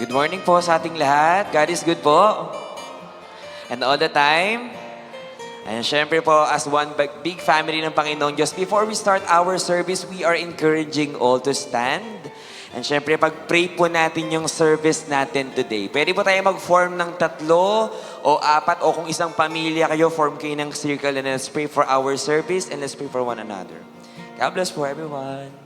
Good morning po sa ating lahat. God is good po. And all the time. And syempre po, as one big family ng Panginoon Diyos, before we start our service, we are encouraging all to stand. And syempre, pag-pray po natin yung service natin today. Pwede po tayo mag-form ng 3 o 4 o kung isang pamilya kayo, form kayo ng circle and let's pray for our service and let's pray for one another. God bless po everyone.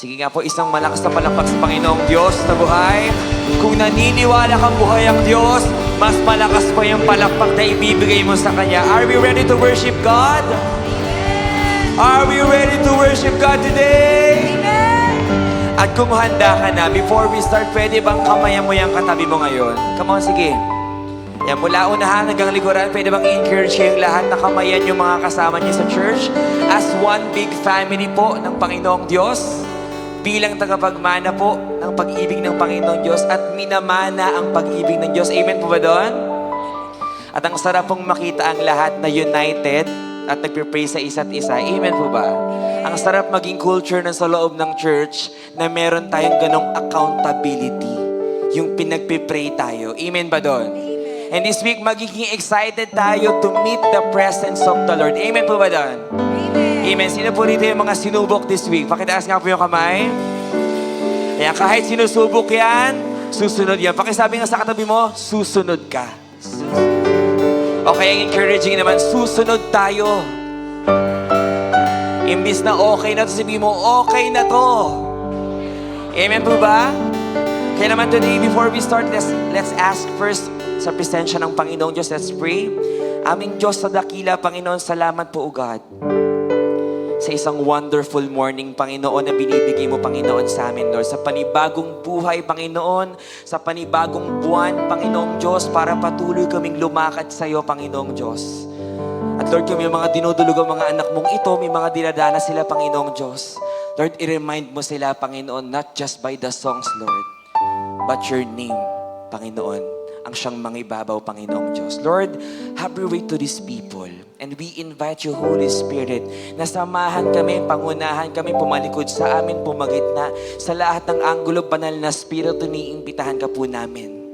Sige nga po, isang malakas na palakpak sa Panginoong Diyos na buhay. Kung naniniwala kang buhay ang Diyos, mas malakas pa yung palakpak na ibibigay mo sa Kanya. Are we ready to worship God? Are we ready to worship God today? At kung handa ka na, before we start, pwede bang kamayan mo yung katabi mo ngayon? Come on, sige. Yan, mula unahan hanggang likuran, pwede bang i-encourage yung lahat na kamayan yung mga kasama niyo sa church as one big family po ng Panginoong Diyos? Bilang tagapagmana po ng pag-ibig ng Panginoong Diyos at minamana ang pag-ibig ng Diyos. Amen po ba doon? At ang sarap pong makita ang lahat na united at nagpipray sa isa't isa. Amen po ba? Ang sarap maging culture na sa loob ng church na meron tayong ganong accountability. Yung pinagpipray tayo. Amen ba doon? And this week, magiging excited tayo to meet the presence of the Lord. Amen po ba doon? Amen. Sino po rito yung mga sinubok this week? Pakitaas nga po yung kamay. Kaya kahit sinusubok yan, susunod yan. Pakisabi nga sa katabi mo, susunod ka. O kaya encouraging naman, susunod tayo. Imbis na okay na to, sabihin mo, okay na to. Amen po ba? Kaya naman today, before we start, let's ask first sa presensya ng Panginoong Diyos. Let's pray. Aming Diyos sa dakila, Panginoon, salamat po, O God. Sa isang wonderful morning, Panginoon, na binibigay mo, Panginoon, sa amin, Lord. Sa panibagong buhay, Panginoon. Sa panibagong buwan, Panginoong Diyos, para patuloy kaming lumakad sa iyo, Panginoong Diyos. At Lord, kung may mga dinudulog ang mga anak mong ito, may mga dinadana sila, Panginoong Diyos. Lord, i-remind mo sila, Panginoon, not just by the songs, Lord, but your name, Panginoon. Ang siyang mangibabaw, Panginoong Diyos. Lord, have your way to these people. And we invite you, Holy Spirit, na samahan kami, pangunahan kami, pumalikod sa amin, pumagitna. Sa lahat ng anggulo, banal na Espiritu, niimbitahan ka po namin.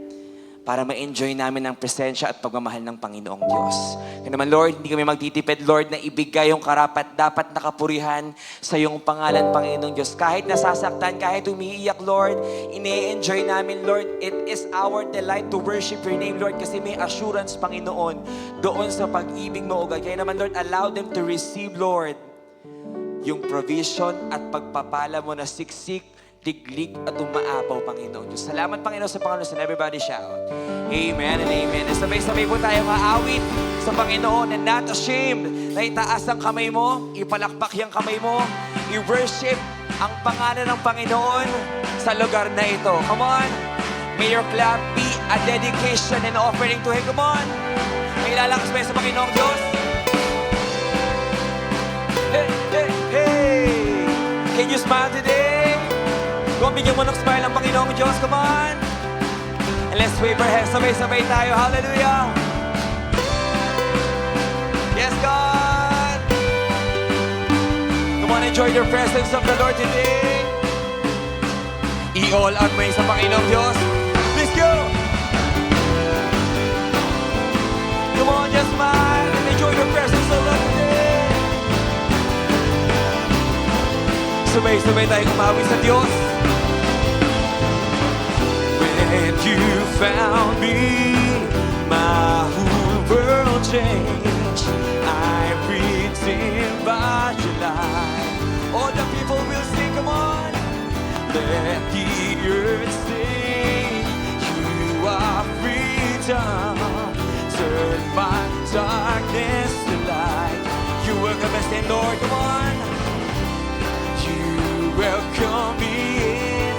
para ma-enjoy namin ang presensya at pagmamahal ng Panginoong Diyos. Kaya naman, Lord, hindi kami magtitipid, Lord, na ibigay yung karapat dapat na kapurihan sa iyong pangalan, Panginoong Diyos. Kahit nasasaktan, kahit umiiyak, Lord, ine-enjoy namin, Lord. It is our delight to worship your name, Lord, kasi may assurance, Panginoon, doon sa pag-ibig mo, O God. Kaya naman, Lord, allow them to receive, Lord, yung provision at pagpapala mo na siksik, tiglig at umaapaw, Panginoon Diyos. Salamat, Panginoon, sa Panginoon. And everybody shout, Amen and Amen. And sabay-sabay po tayo maawit sa Panginoon and not ashamed na itaas ang kamay mo, ipalakpak yung kamay mo, i-worship ang pangalan ng Panginoon sa lugar na ito. Come on. May your clap be a dedication and offering to Him. Come on. May lalakas ba sa Panginoong Diyos? Hey, hey, hey. Can you smile today? Kung bigyan mo ng smile ang Panginoong Diyos, come on! And let's wave our hands, sabay-sabay tayo. Hallelujah! Yes, God! Come on, enjoy your presence of the Lord today. I-all out mo sa Panginoong Diyos. Let's go! Come on, just smile and enjoy your presence of the Lord today. Sabay-sabay tayo kumawi sa Diyos. When you found me, my whole world changed. I'm redeemed by your light. All the people will sing, come on. Let the earth sing. You are freedom. Turn my darkness to light. You welcome us in, Lord, come on. You welcome me in.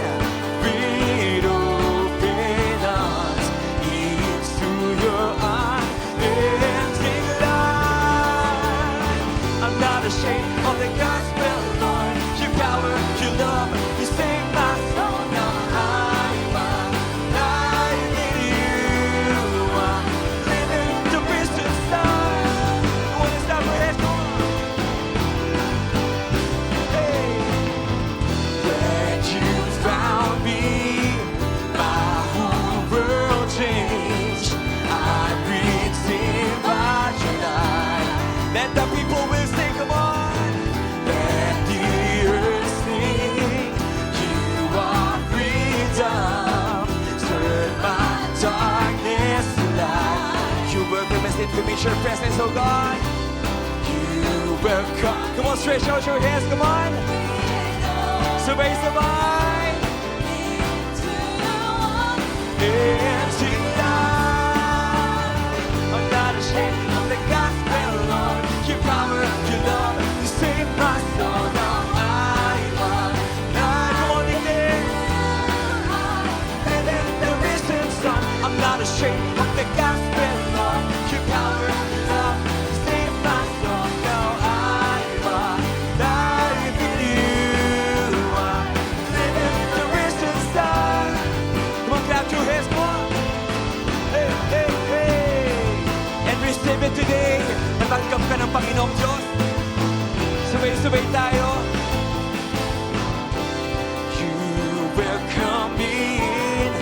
Ashamed of the gospel, Lord. Your power, your love, you save my soul. Now I'm alive in you. I'm living the Christian style. You want to stop your head, come on. Hey, that you found me, my whole world changed. I'm redeemed by your light. Let the people will sing, come on. Let the earth sing. You are freedom. Turn my darkness to light. You welcome us into your presence, oh God. You welcome. Come on, stretch out your hands, come on. Sabay-sabay. Into light. I'm not ashamed of the gospel, Lord. Your power, your love, you save my soul. Now I'm alive. Come on, again. And then the risen Son. I'm not ashamed of the gospel, Lord. Your power, your love, you save my soul. Now I'm alive in you. I'm living the risen Son. Come on, clap your hands, come on. Hey, hey, hey. And receive it today. Natanggap ka ng Panginoong Diyos. Sabay-sabay tayo. You welcome me in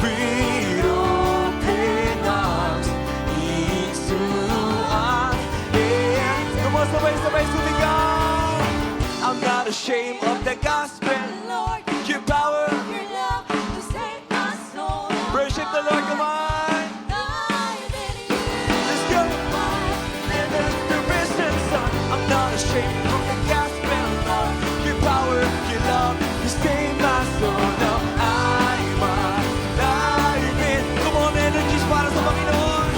with open arms into our hands. Come on, sabay-sabay sumigaw. I'm not ashamed of the gospel. Lord, Your power, your love, you save my soul. worship the Lord, come on. Let's go. And the risen Son. I'm not ashamed of the gospel, Lord. Your power, your love, you save my soul. Now I'm alive in. Come on, energies para sa Panginoon.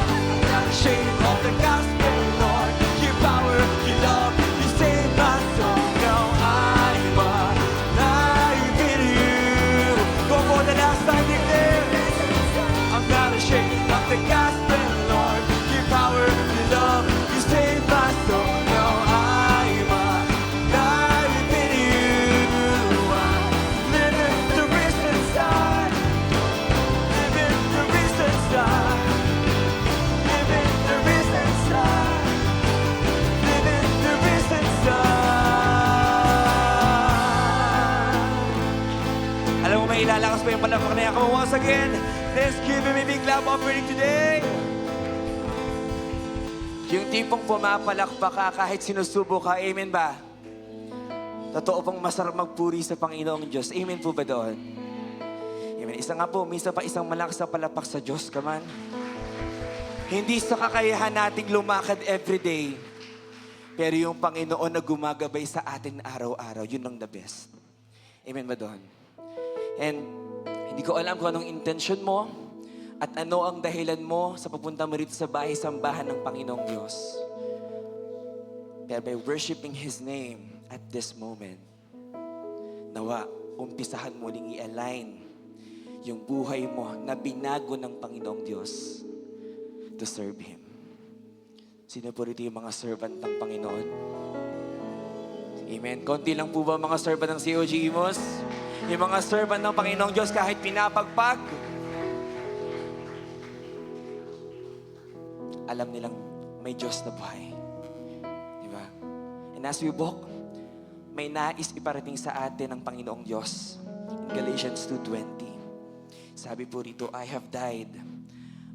I'm not ashamed of the gospel, Lord. Your power, your love, you save my soul. mailalakas pa yung palakpak na yan. Come on, once again, let's give him a big clap offering today. Yung tipong pumapalakpak ka kahit sinusubo ka, amen ba? Totoo pong masarap magpuri sa Panginoong Diyos. Amen po ba doon? Amen. Isa nga po, minsan pa isang malakas na palakpak sa Diyos, kaman. Hindi sa kakayahan nating lumakad everyday, pero yung Panginoon na gumagabay sa atin araw-araw, yun ang the best. Amen ba doon? And hindi ko alam kung anong intention mo at ano ang dahilan mo sa papunta mo rito sa bahay-sambahan ng Panginoong Diyos. Pero by worshiping His name at this moment, nawa, umpisahan mo ding i-align yung buhay mo na binago ng Panginoong Diyos to serve Him. Sino po rito yung mga servant ng Panginoon? Amen. Konti lang po ba mga servant ng COG Imos? Yung mga servant ng Panginoong Diyos kahit pinapagpag, alam nilang may Diyos na buhay. Diba? And as we walk, may nais iparating sa atin ng Panginoong Diyos. In Galatians 2:20, sabi po rito, I have died,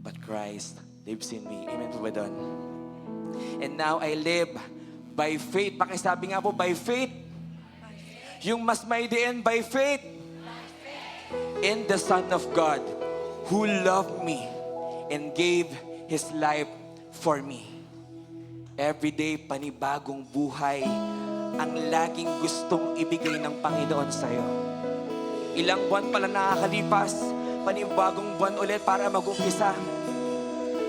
but Christ lives in me. Amen po ba doon? And now I live by faith. Pakisabi nga po, by faith. Yung mas may diin, by faith. In the Son of God, who loved me and gave His life for me. Every day, panibagong buhay ang laging gustong ibigay ng Panginoon sa'yo. Ilang buwan pala nakakalipas, panibagong buwan ulit para mag-umpisa.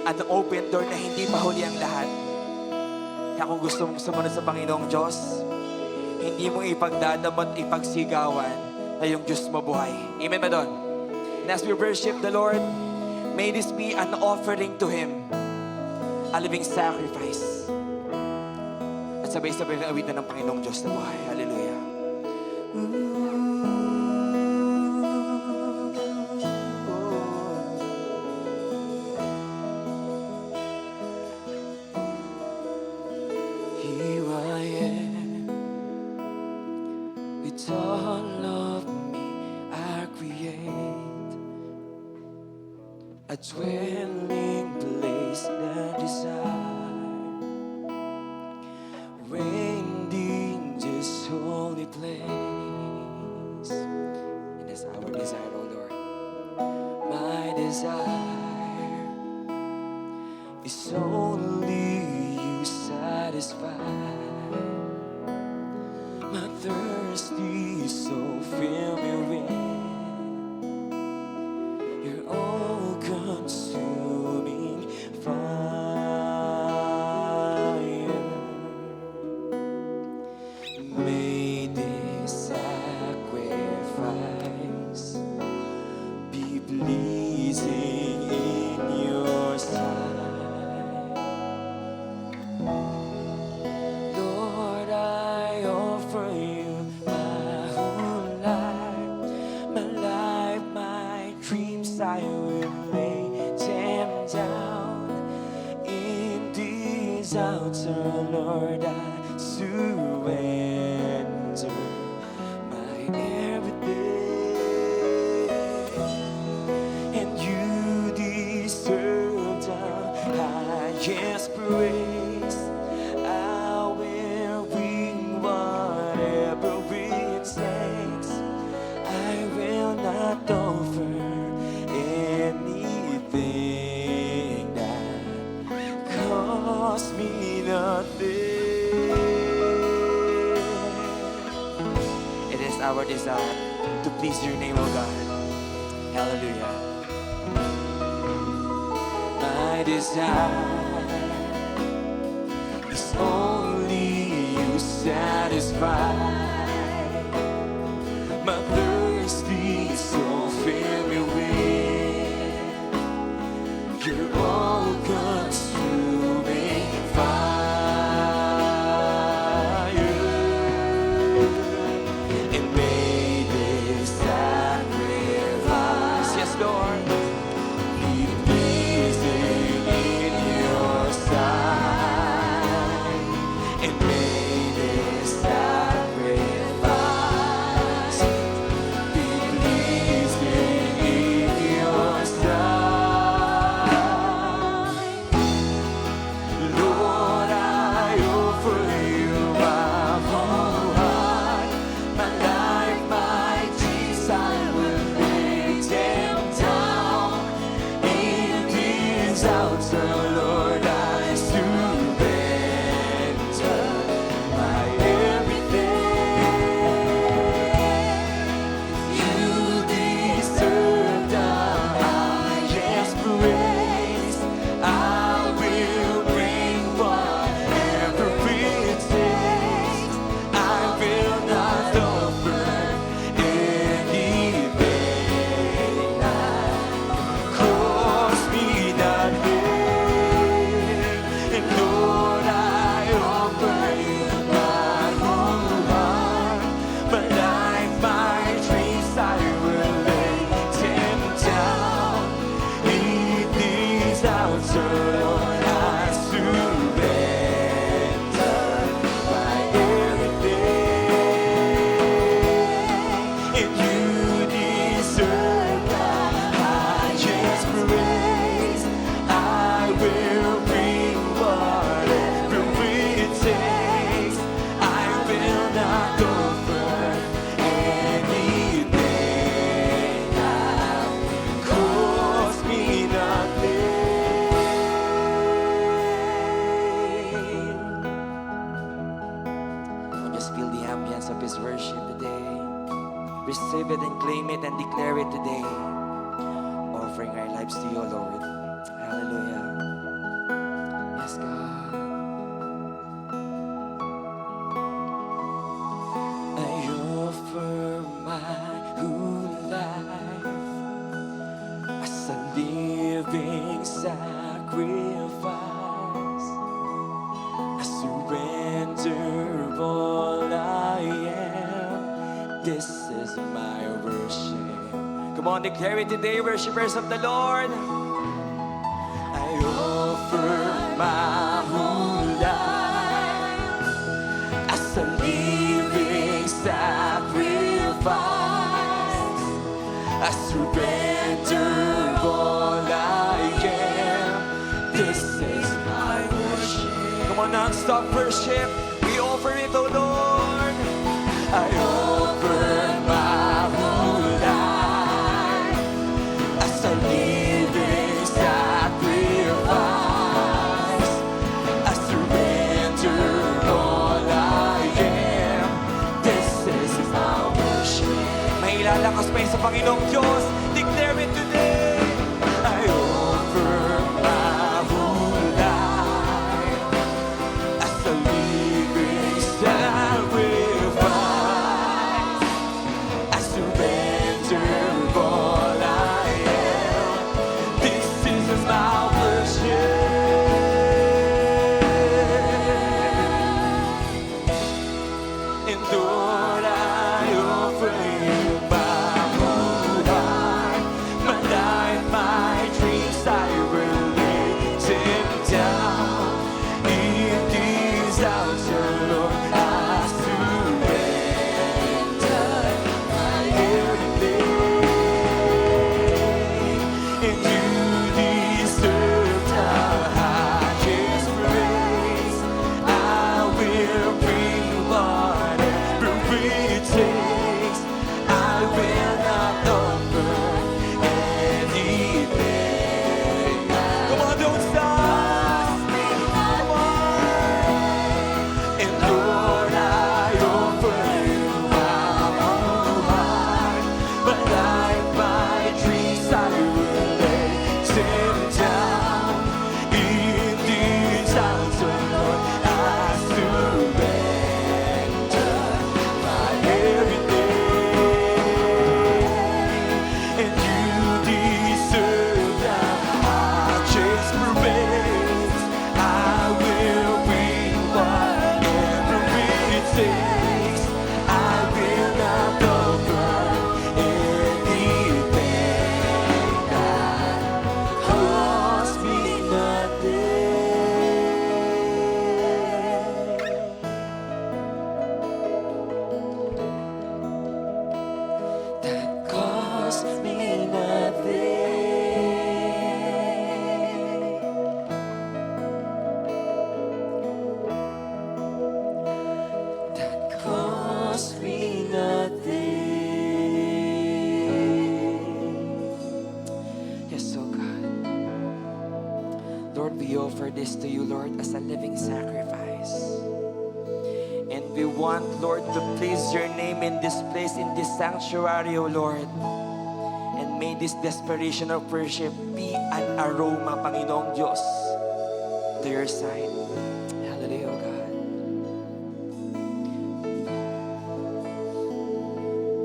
At ang open door na hindi pa huli ang lahat. Kaya kung gusto mong sumunod sa Panginoong Diyos, hindi mo ipagdadamot, ipagsigawan na yung Diyos mo buhay. Amen ba doon? And as we worship the Lord, may this be an offering to Him. A living sacrifice. At sabay-sabay na awitan ng Panginoong Diyos na buhay. Hallelujah. Here I am, with all of me I create a dwelling place that desire, reigned in this holy place. And that's our desire, O Lord. My desire is only You satisfy. My thirsty soul, fill me with Your all-consuming fire. May this sacrifice be pleasing in Your sight. Lord, I offer You my whole life, my dreams I will lay them down. In this altar, Lord, I surrender my everything. And You deserve the highest praise. I will bring whatever it takes. I will not offer anything that costs me nothing. It is our desire to please Your name, O God. Hallelujah. My desire is only You satisfy. My thirsty soul, fill me with Your all-consuming fire. And may this sacrifice, yes, Lord, be pleasing in Your sight. And may this sacrifice and you deserve the highest praise. I will bring whatever it takes. I will not offer anything that costs me nothing. Just feel the ambience of His worship today. Receive it and claim it and declare it today. Offering our lives to you, Lord. Hallelujah. Yes, God. I offer my whole life as a living sacrifice. I surrender all I am. This is my worship. Come on, declare it today, worshipers of the Lord. I offer my whole life as a living sacrifice. I surrender all I am. This is my worship. Come on, non-stop worship. We offer it, oh Lord. I offer my whole life as a living sacrifice. I surrender all I am. This is my worship. May ilalakas pa yun sa Panginoong Diyos. Declare it today. I offer my whole life as a living sacrifice. I surrender all I am. This is my worship. And Lord, I offer you my whole life, my life, my dreams. I will lay them down in these altar, Lord. I surrender my everything, and you deserve the highest praise. I will bring whatever it takes. I will not offer anything. Come on, don't stop. Come on. And Lord, I offer you my whole heart, my life, my dreams. I will lay them down in these altar, Lord. I surrender my everything, and you deserve the highest praise. I will bring whatever it takes. I will not offer anything that costs me nothing. That costs me nothing. That costs me nothing. Yes, oh God. Lord, we offer this to you, Lord, as a living sacrifice. And we want, Lord, to please your name in this place, in this sanctuary, O Lord. And may this desperation of worship be an aroma, Panginoong Diyos, to your side. Hallelujah, O God.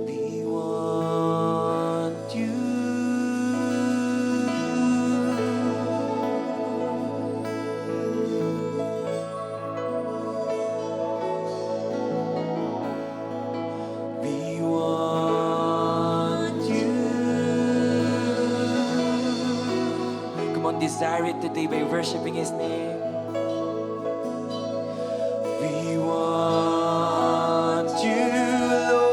We want you. We want you. Come on, desire it today by worshiping His name. We want you, Lord.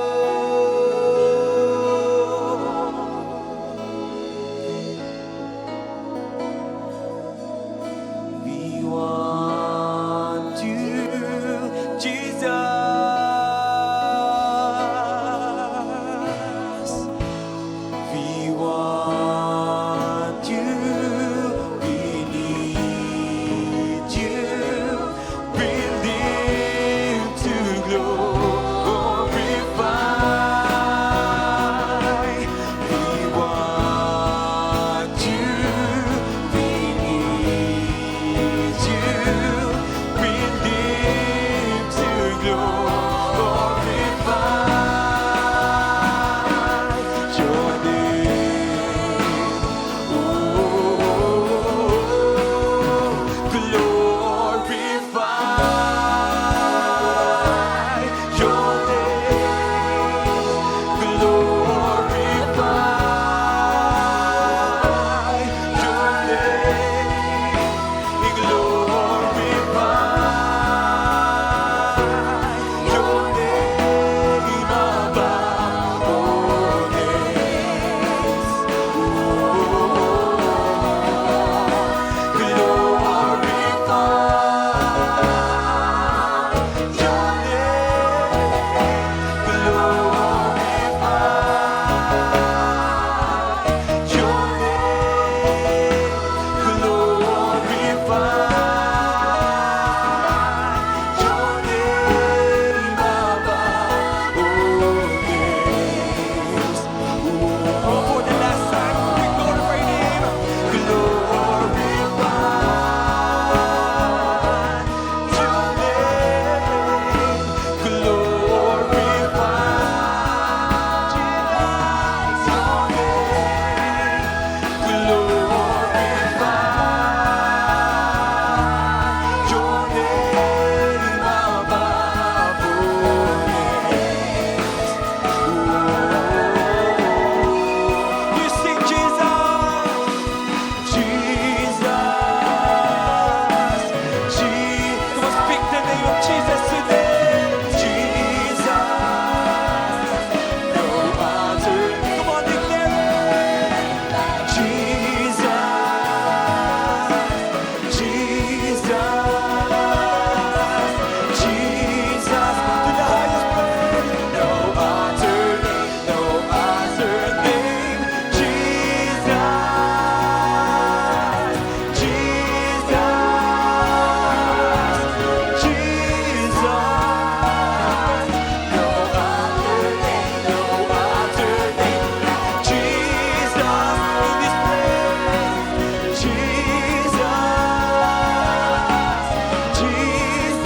Your name glorify. Your name above all names. Oh, for the last time, we glorify your name. Glorify your name. Glorify Jesus, your name. Glorify your name above all names. We sing Jesus, Jesus, Jesus. Come on, speak the name of Jesus today. Jesus, no other name. Come on, declare it. Jesus, Jesus, Jesus, to the highest place. No other name, no other name. Jesus, Jesus, Jesus. No other name, no other name. Jesus in this place. Jesus, Jesus.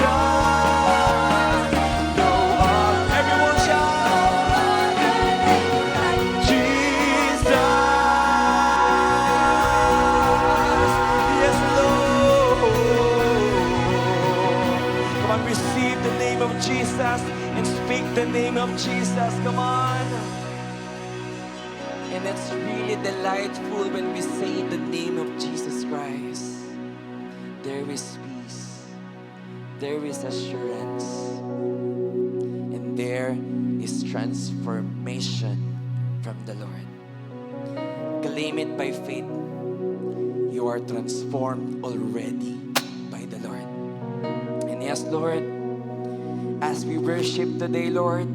No other. Everyone shout. Jesus. Yes, Lord. Come on, receive the name of Jesus and speak the name of Jesus. Come on. And it's really delightful when we say the name of Jesus Christ. There is peace, there is assurance, and there is transformation from the Lord. Claim it by faith. You are transformed already by the Lord. And yes, Lord, as we worship today, Lord,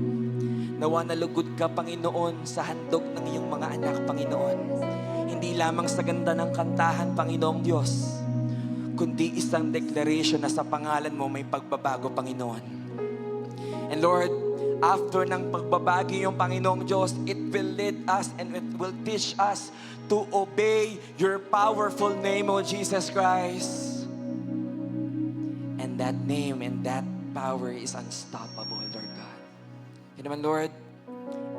nawa nalugod ka, Panginoon, sa handog ng iyong mga anak, Panginoon. Hindi lamang sa ganda ng kantahan, Panginoong Diyos, kundi isang declaration na sa pangalan mo may pagbabago, Panginoon. And Lord, after ng pagbabago yung Panginoong Diyos, it will lead us and it will teach us to obey your powerful name, O Jesus Christ. And that name and that power is unstoppable, Lord God. Yun naman, Lord,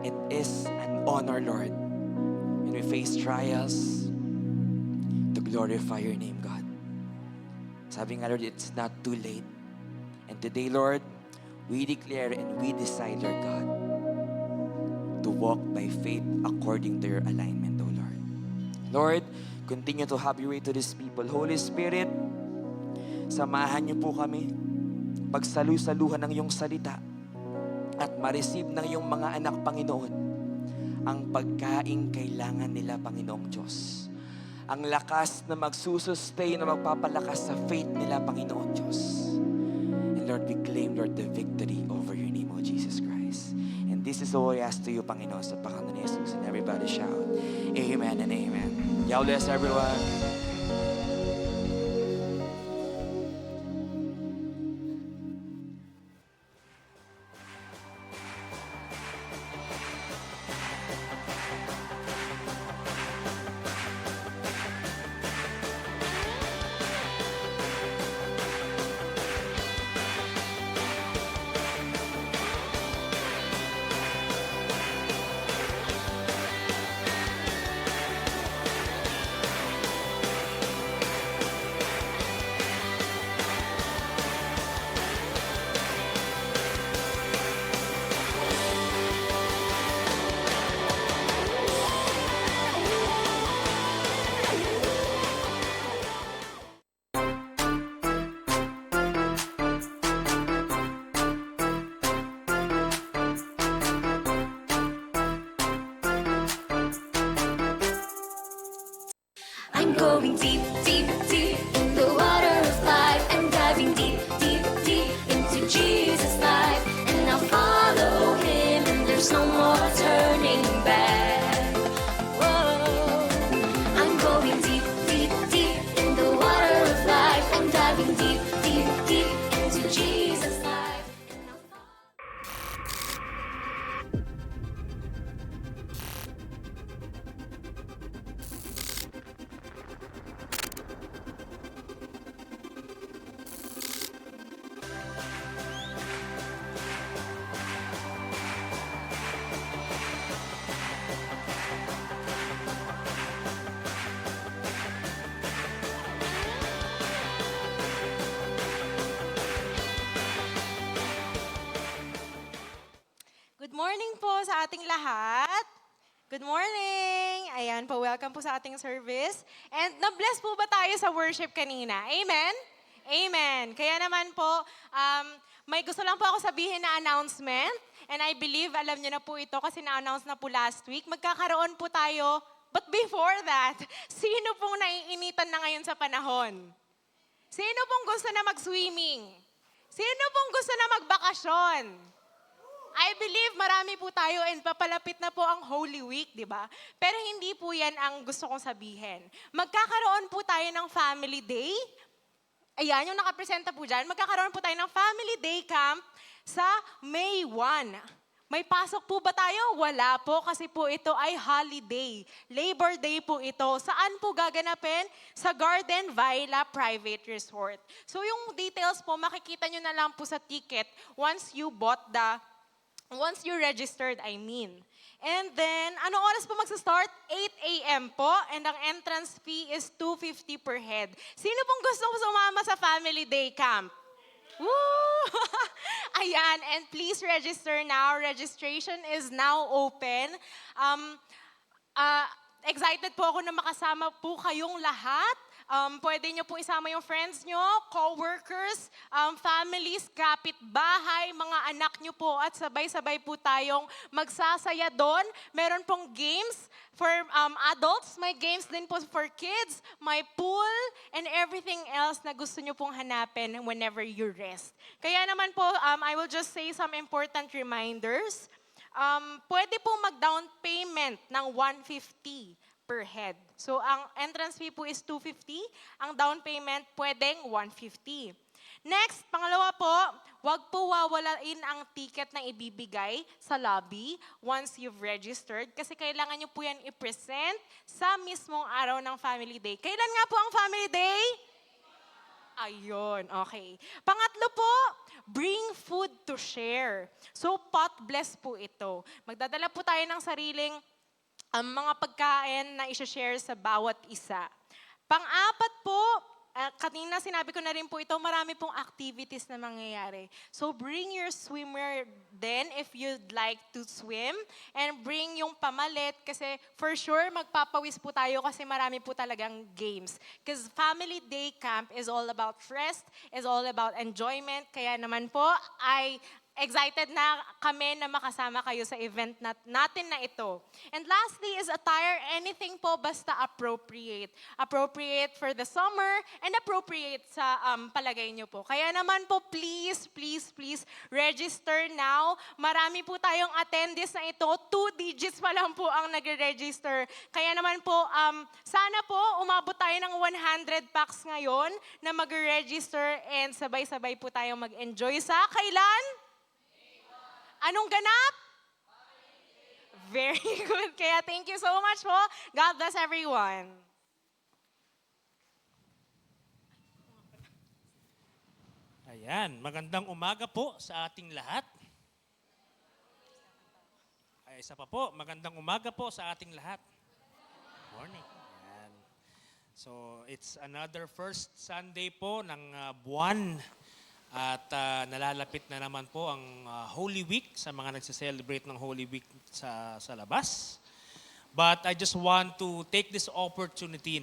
it is an honor, Lord, when we face trials to glorify your name, God. Sabi nga, Lord, it's not too late. And today, Lord, we declare and we decide, Lord God, to walk by faith according to your alignment, O Lord. Lord, continue to have your way to these people. Holy Spirit, samahan niyo po kami pagsalu-saluhan ng iyong salita at ma-receive ng iyong mga anak, Panginoon, ang pagkaing kailangan nila, Panginoong Diyos. Ang lakas na magsusustain, na magpapalakas sa faith nila, Panginoon Diyos. And Lord, we claim, Lord, the victory over your name, O Jesus Christ. And this is all I ask to you, Panginoon, sa pangalan ni Jesus. And everybody shout, amen and amen. God bless everyone. I'm going deep, deep, deep in the water of life. I'm diving deep, deep, deep into Jesus' life. And I'll follow him, and there's no more turning back. lahat. Good morning! Ayan po, welcome po sa ating service. And na-bless po ba tayo sa worship kanina? Amen? Amen. Kaya naman po, may gusto lang po ako sabihin na announcement. And I believe, alam niyo na po ito kasi na-announce na po last week. Magkakaroon po tayo, but before that, sino pong naiinitan na ngayon sa panahon? Sino pong gusto na mag-swimming? Sino pong gusto na magbakasyon? I believe marami po tayo and papalapit na po ang Holy Week, di ba? Pero hindi po yan ang gusto kong sabihin. Magkakaroon po tayo ng Family Day. Ayan, yung nakapresenta po dyan. Magkakaroon po tayo ng Family Day Camp sa May 1. May pasok po ba tayo? Wala po kasi po ito ay holiday. Labor Day po ito. Saan po gaganapin? Sa Garden Villa Private Resort. So yung details po, makikita nyo na lang po sa ticket once you registered, I mean. And then, anong oras po magsa-start? 8 a.m. po. And ang entrance fee is $250 per head. Sino pong gusto sumama sa Family Day Camp? Woo! Ayan, and please register now. Registration is now open. Excited po ako na makasama po kayong lahat. Pwede nyo po isama yung friends nyo, co-workers, families, kapitbahay, mga anak nyo po at sabay-sabay po tayong magsasaya doon. Meron pong games for adults, may games din po for kids, may pool, and everything else na gusto nyo pong hanapin whenever you rest. Kaya naman po, I will just say some important reminders. Pwede po mag-down payment ng $150 per head. So, ang entrance fee po is $250. Ang down payment pwedeng $150. Next, pangalawa po, wag po wawalain ang ticket na ibibigay sa lobby once you've registered kasi kailangan nyo po yan i-present sa mismong araw ng Family Day. Kailan nga po ang Family Day? Ayun, okay. Pangatlo po, bring food to share. So, pot bless po ito. Magdadala po tayo ng sariling mga pagkain na i-share sa bawat isa. Pang-apat po, kanina sinabi ko na rin po ito, marami pong activities na mangyayari. So bring your swimwear then if you'd like to swim. And bring yung pamalit kasi for sure magpapawis po tayo kasi marami po talagang games. Because Family Day Camp is all about rest, is all about enjoyment. Kaya naman po ay excited na kami na makasama kayo sa event natin na ito. And lastly is attire, anything po basta appropriate. Appropriate for the summer and appropriate sa palagay nyo po. Kaya naman po, please, please, please, register now. Marami po tayong attendees na ito. 2 digits pa lang po ang nagre-register. Kaya naman po, sana po umabot tayo ng 100 packs ngayon na magre-register and sabay-sabay po tayong mag-enjoy sa kailan? Anong ganap? Very good. Kaya thank you so much po. God bless everyone. Ayan, magandang umaga po sa ating lahat. Ay, isa pa po, magandang umaga po sa ating lahat. Morning. Ayan. So, it's another first Sunday po ng buwan. At nalalapit na naman po ang Holy Week sa mga nagse-celebrate ng Holy Week sa labas. But I just want to take this opportunity,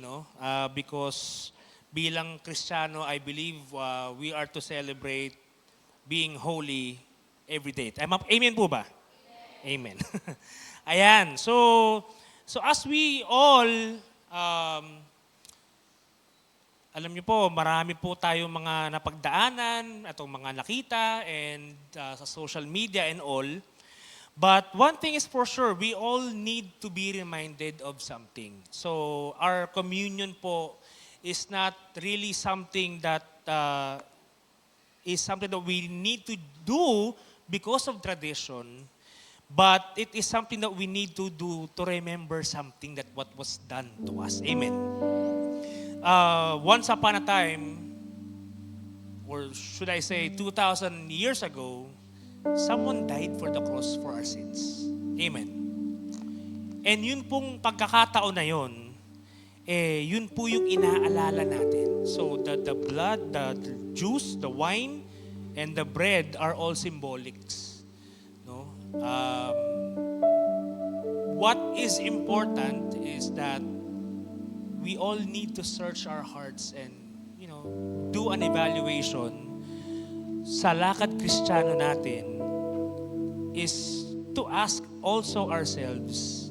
because bilang Kristiyano, I believe we are to celebrate being holy every day. Amen po ba? Amen. Ayan. So as we all alam niyo po, marami po tayong mga napagdaanan, atong mga nakita, and sa social media and all. But one thing is for sure, we all need to be reminded of something. So our communion po is not really something that we need to do because of tradition, but it is something that we need to do to remember something that what was done to us. Amen. Once upon a time, or should I say 2,000 years ago, someone died for the cross for our sins. Amen. And yun pong pagkakataon na yun, yun po yung inaalala natin. So the blood, the juice, the wine, and the bread are all symbolics. No? what is important is that we all need to search our hearts and, do an evaluation sa lakad Kristiyano natin is to ask also ourselves,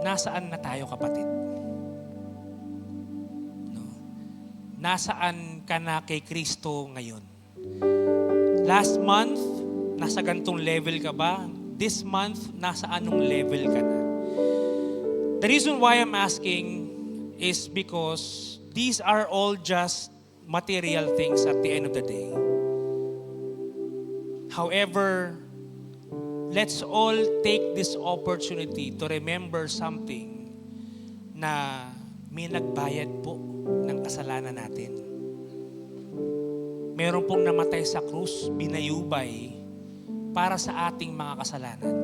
nasaan na tayo, kapatid? No? Nasaan ka na kay Kristo ngayon? Last month, nasa gantong level ka ba? This month, nasa anong level ka na? The reason why I'm asking is because these are all just material things at the end of the day. However, let's all take this opportunity to remember something na may nagbayad po ng kasalanan natin. Meron pong namatay sa krus, binayubay para sa ating mga kasalanan.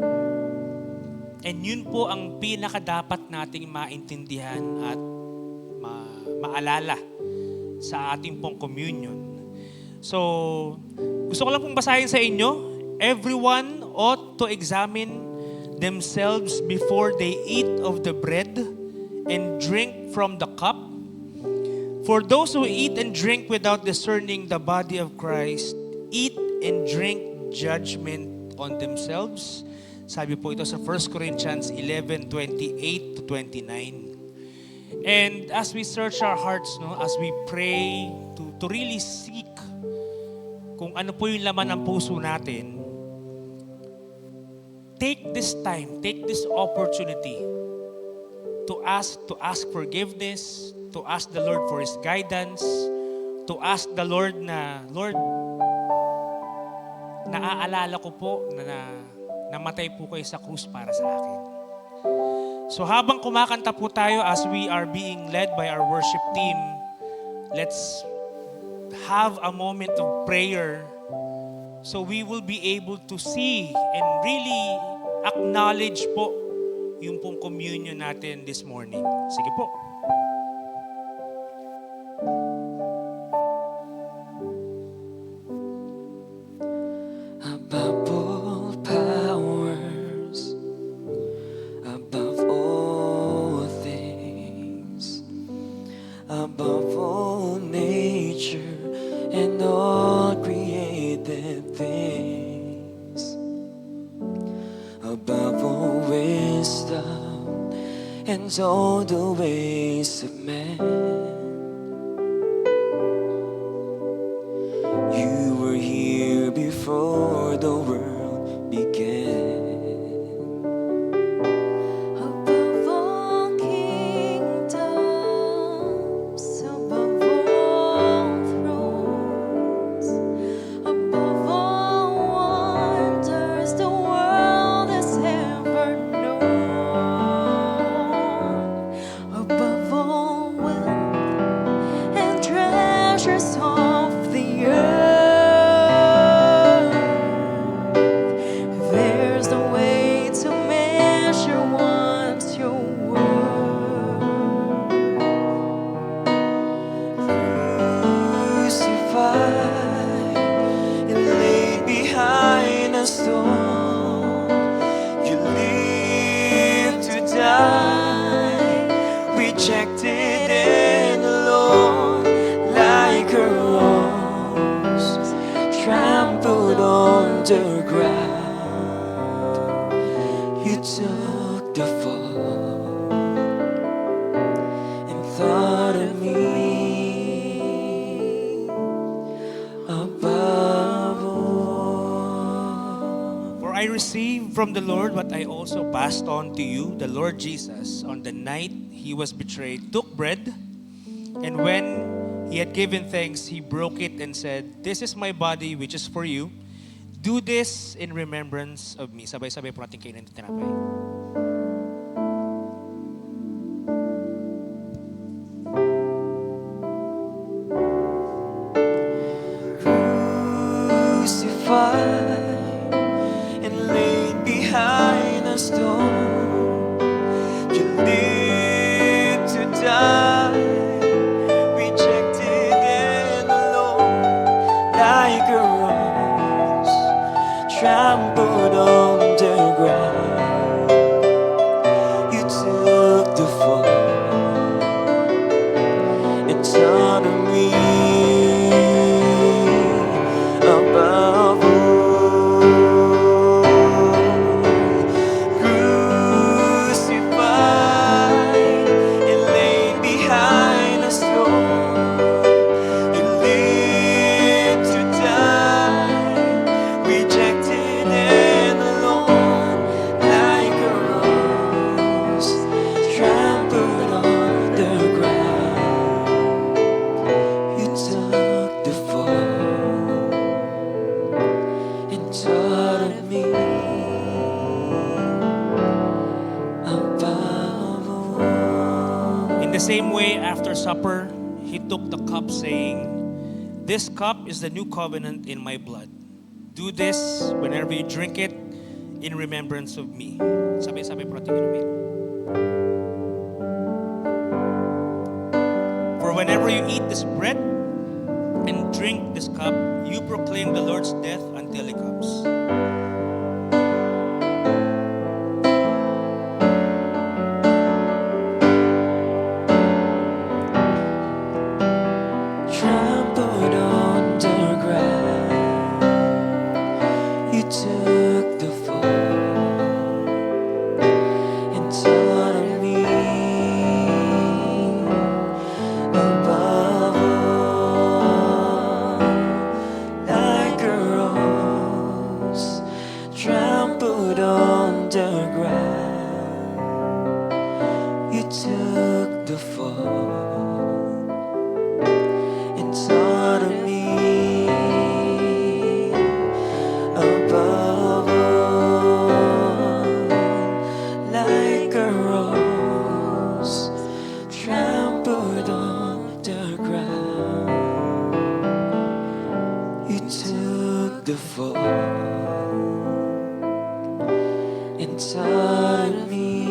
And yun po ang pinakadapat nating maintindihan at maalala sa ating pong communion. So, gusto ko lang pong basahin sa inyo, everyone ought to examine themselves before they eat of the bread and drink from the cup. For those who eat and drink without discerning the body of Christ, eat and drink judgment on themselves. Sabi po ito sa 1 Corinthians 11:28 to 29. And as we search our hearts, as we pray to really seek kung ano po yung laman ng puso natin, take this time, take this opportunity to ask forgiveness, to ask the Lord for His guidance, to ask the Lord na, Lord, naaalala ko po na namatay po kayo sa krus para sa akin. So habang kumakanta po tayo as we are being led by our worship team, let's have a moment of prayer so we will be able to see and really acknowledge po yung pong communion natin this morning. Sige po. Above all powers, above all things, above all nature and all created things, above all wisdom and all the ways of man. You were here before the world began. Above all kingdoms, above all thrones, above all wonders the world has ever known, above all wealth and treasures of the earth, there's no way to measure what's your worth. Crucified and laid behind a stone, you lived to die, rejected and alone, like a rose trampled on the ground. You took the fall and thought of me above all. For I received from the Lord what I also passed on to you. The Lord Jesus, on the night He was betrayed, took bread, and when He had given thanks, He broke it and said, "This is my body which is for you. Do this in remembrance of me." Sabay-sabay po natin kainin ito tinapay. Crucified and laid behind a stone, you lived to die, rejected and alone, like a rose trampled on the ground. the same way, after supper, he took the cup saying, "This cup is the new covenant in my blood. Do this whenever you drink it in remembrance of me." Sabay-sabay po natin inumin. "For whenever you eat this bread and drink this cup, you proclaim the Lord's death until He comes." Trampled on the ground, you took the fall and taught me above all, like a rose trampled on the ground. You took the fall and taught me above all, like a rose trampled on the ground. You took the fall and taught me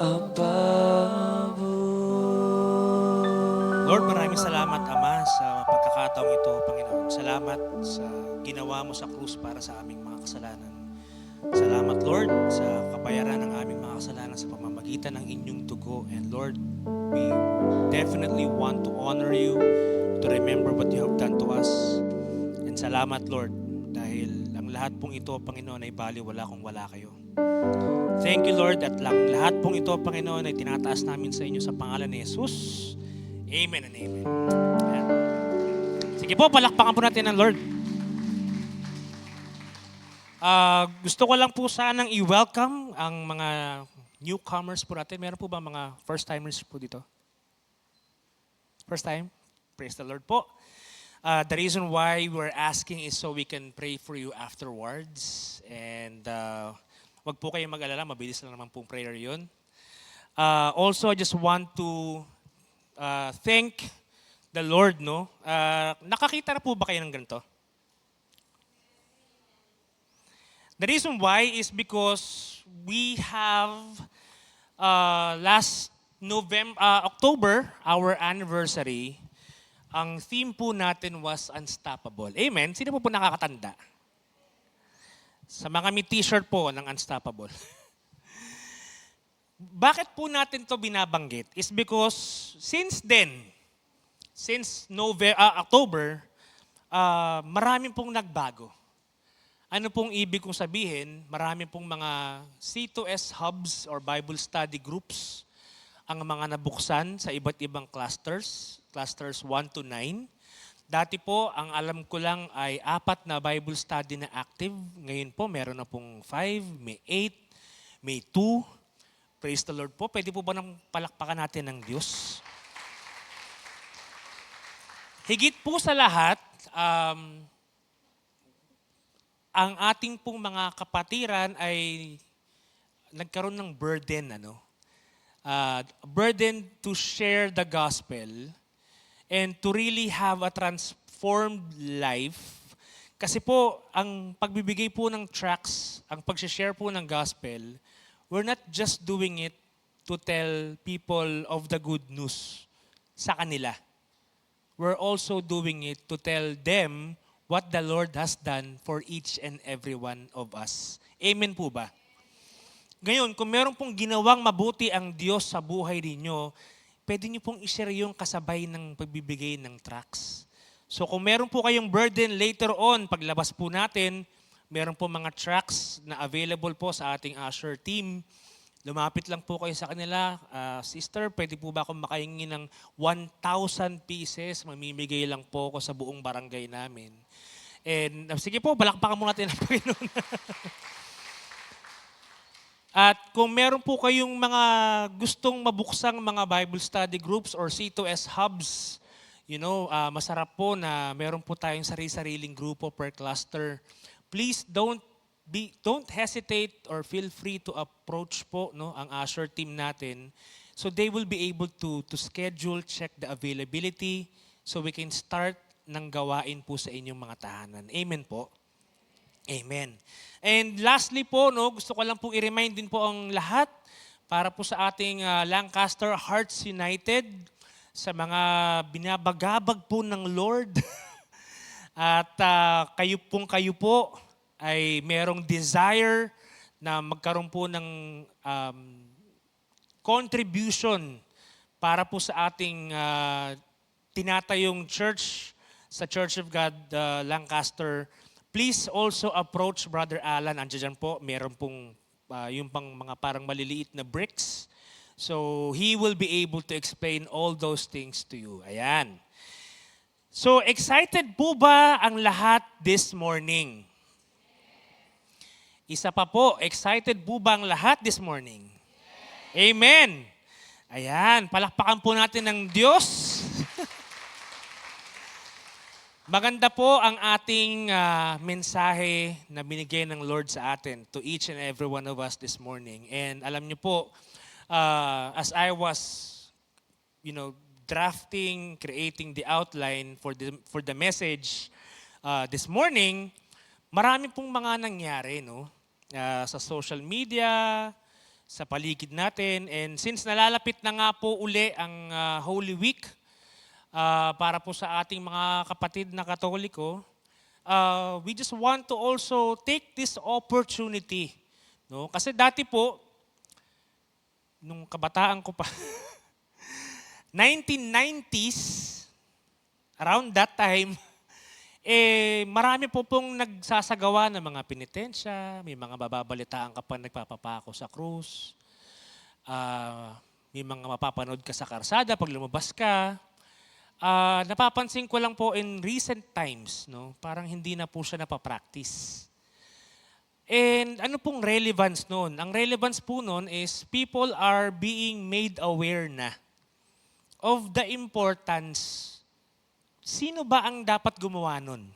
above all. Lord, maraming salamat, Ama, sa pagkakataong ito, Panginoon. Salamat sa ginawa mo sa krus para sa aming mga kasalanan. Salamat, Lord, sa kapayaran ng aming mga kasalanan sa pamamagitan ng inyong dugo. And Lord, we definitely want to honor you, to remember what you have done to us. And salamat, Lord, dahil ang lahat pong ito, Panginoon, ay baliwala kung wala kayo. Thank you, Lord, at lahat pong ito, Panginoon, ay tinataas namin sa inyo sa pangalan ni Jesus. Amen and amen. Ayan. Sige po, palakpakan po natin ang Lord. Gusto ko lang po sanang i-welcome ang mga newcomers po natin. Meron po ba mga first-timers po dito? First time? Praise the Lord po. The reason why we're asking is so we can pray for you afterwards. And wag po kayong mag-alala, mabilis lang naman pong prayer yun. Also, I just want to thank the Lord, no? Nakakita na po ba kayo ng ganito? The reason why is because we have last October, our anniversary, ang theme po natin was Unstoppable. Amen? Sino po nakakatanda? Sa mga may t-shirt po ng Unstoppable. Bakit po natin to binabanggit? Is because since then, since October, maraming pong nagbago. Ano pong ibig kong sabihin? Marami pong mga C2S hubs or Bible study groups ang mga nabuksan sa iba't ibang clusters 1 to 9. Dati po, ang alam ko lang ay 4 na Bible study na active. Ngayon po, meron na pong 5, may 8, may 2. Praise the Lord po. Pwede po ba nang palakpakan natin ng Diyos? Higit po sa lahat, ang ating pong mga kapatiran ay nagkaroon ng burden, burden to share the gospel and to really have a transformed life. Kasi po, ang pagbibigay po ng tracts, ang pag-share po ng gospel, we're not just doing it to tell people of the good news sa kanila. We're also doing it to tell them what the Lord has done for each and every one of us. Amen po ba? Ngayon, kung meron pong ginawang mabuti ang Diyos sa buhay ninyo, pwede niyo pong i-share yung kasabay ng pagbibigay ng tracts. So kung meron po kayong burden later on, paglabas po natin, meron po mga tracts na available po sa ating usher team. Lumapit lang po kayo sa kanila, Sister, pwede po ba akong makahingi ng 1,000 pieces? Mamimigay lang po ako sa buong barangay namin. And sige po, balakpakan mo natin ang Panginoon. At kung meron po kayong mga gustong mabuksang mga Bible study groups or C2S hubs, masarap po na meron po tayong sarili-sariling grupo per cluster. Please don't don't hesitate or feel free to approach po no ang usher team natin, so they will be able to schedule, check the availability, so we can start ng gawain po sa inyong mga tahanan. Amen po. Amen. And lastly po, no, gusto ko lang pong i-remind din po ang lahat para po sa ating Lancaster Hearts United, sa mga binabagabag po ng Lord. At kayo po ay merong desire na magkaroon po ng contribution para po sa ating tinatayong church, sa Church of God Lancaster. Please also approach Brother Alan. Andiyan po, meron pong yung pang mga parang maliliit na bricks. So he will be able to explain all those things to you. Ayan. So excited po ba ang lahat this morning? Isa pa po, excited po ba ang lahat this morning? Amen. Ayan, palakpakan po natin ng Diyos. Maganda po ang ating mensahe na binigay ng Lord sa atin to each and every one of us this morning. And alam niyo po, as I was, drafting, creating the outline for the message this morning, marami pong mga nangyari, no? Sa social media, sa paligid natin. And since nalalapit na nga po uli ang Holy Week, para po sa ating mga kapatid na Katoliko, we just want to also take this opportunity. No? Kasi dati po, nung kabataan ko pa, 1990s, around that time, marami po pong nagsasagawa ng mga penitensya, may mga bababalitaan ka pa nagpapapako sa krus, may mga mapapanood ka sa karsada pag lumabas ka. Napapansin ko lang po in recent times, no, parang hindi na po siya napapractice. And ano pong relevance noon? Ang relevance po noon is people are being made aware na of the importance. Sino ba ang dapat gumawa nun?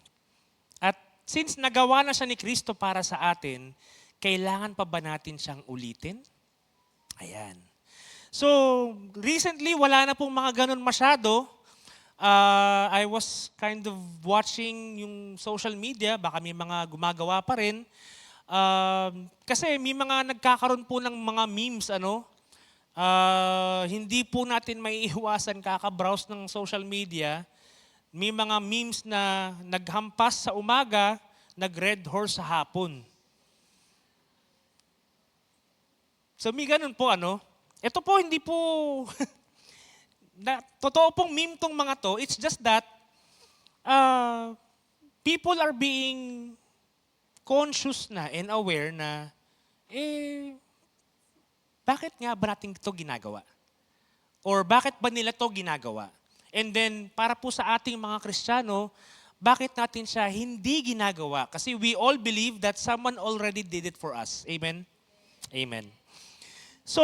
At since nagawa na siya ni Kristo para sa atin, kailangan pa ba natin siyang ulitin? Ayan. So, recently, wala na pong mga ganun masyado. I was kind of watching yung social media, baka may mga gumagawa pa rin. Kasi may mga nagkakaroon po ng mga memes, hindi po natin maiiwasan kaka-browse ng social media. May mga memes na naghampas sa umaga, nag-red horse sa hapon. So may ganun po, Ito po, hindi po, totoo pong meme tong mga to. It's just that people are being conscious na and aware na, bakit nga ba natin ito ginagawa? Or bakit ba nila ito ginagawa? And then, para po sa ating mga Kristiyano, bakit natin siya hindi ginagawa? Kasi we all believe that someone already did it for us. Amen? Amen. So,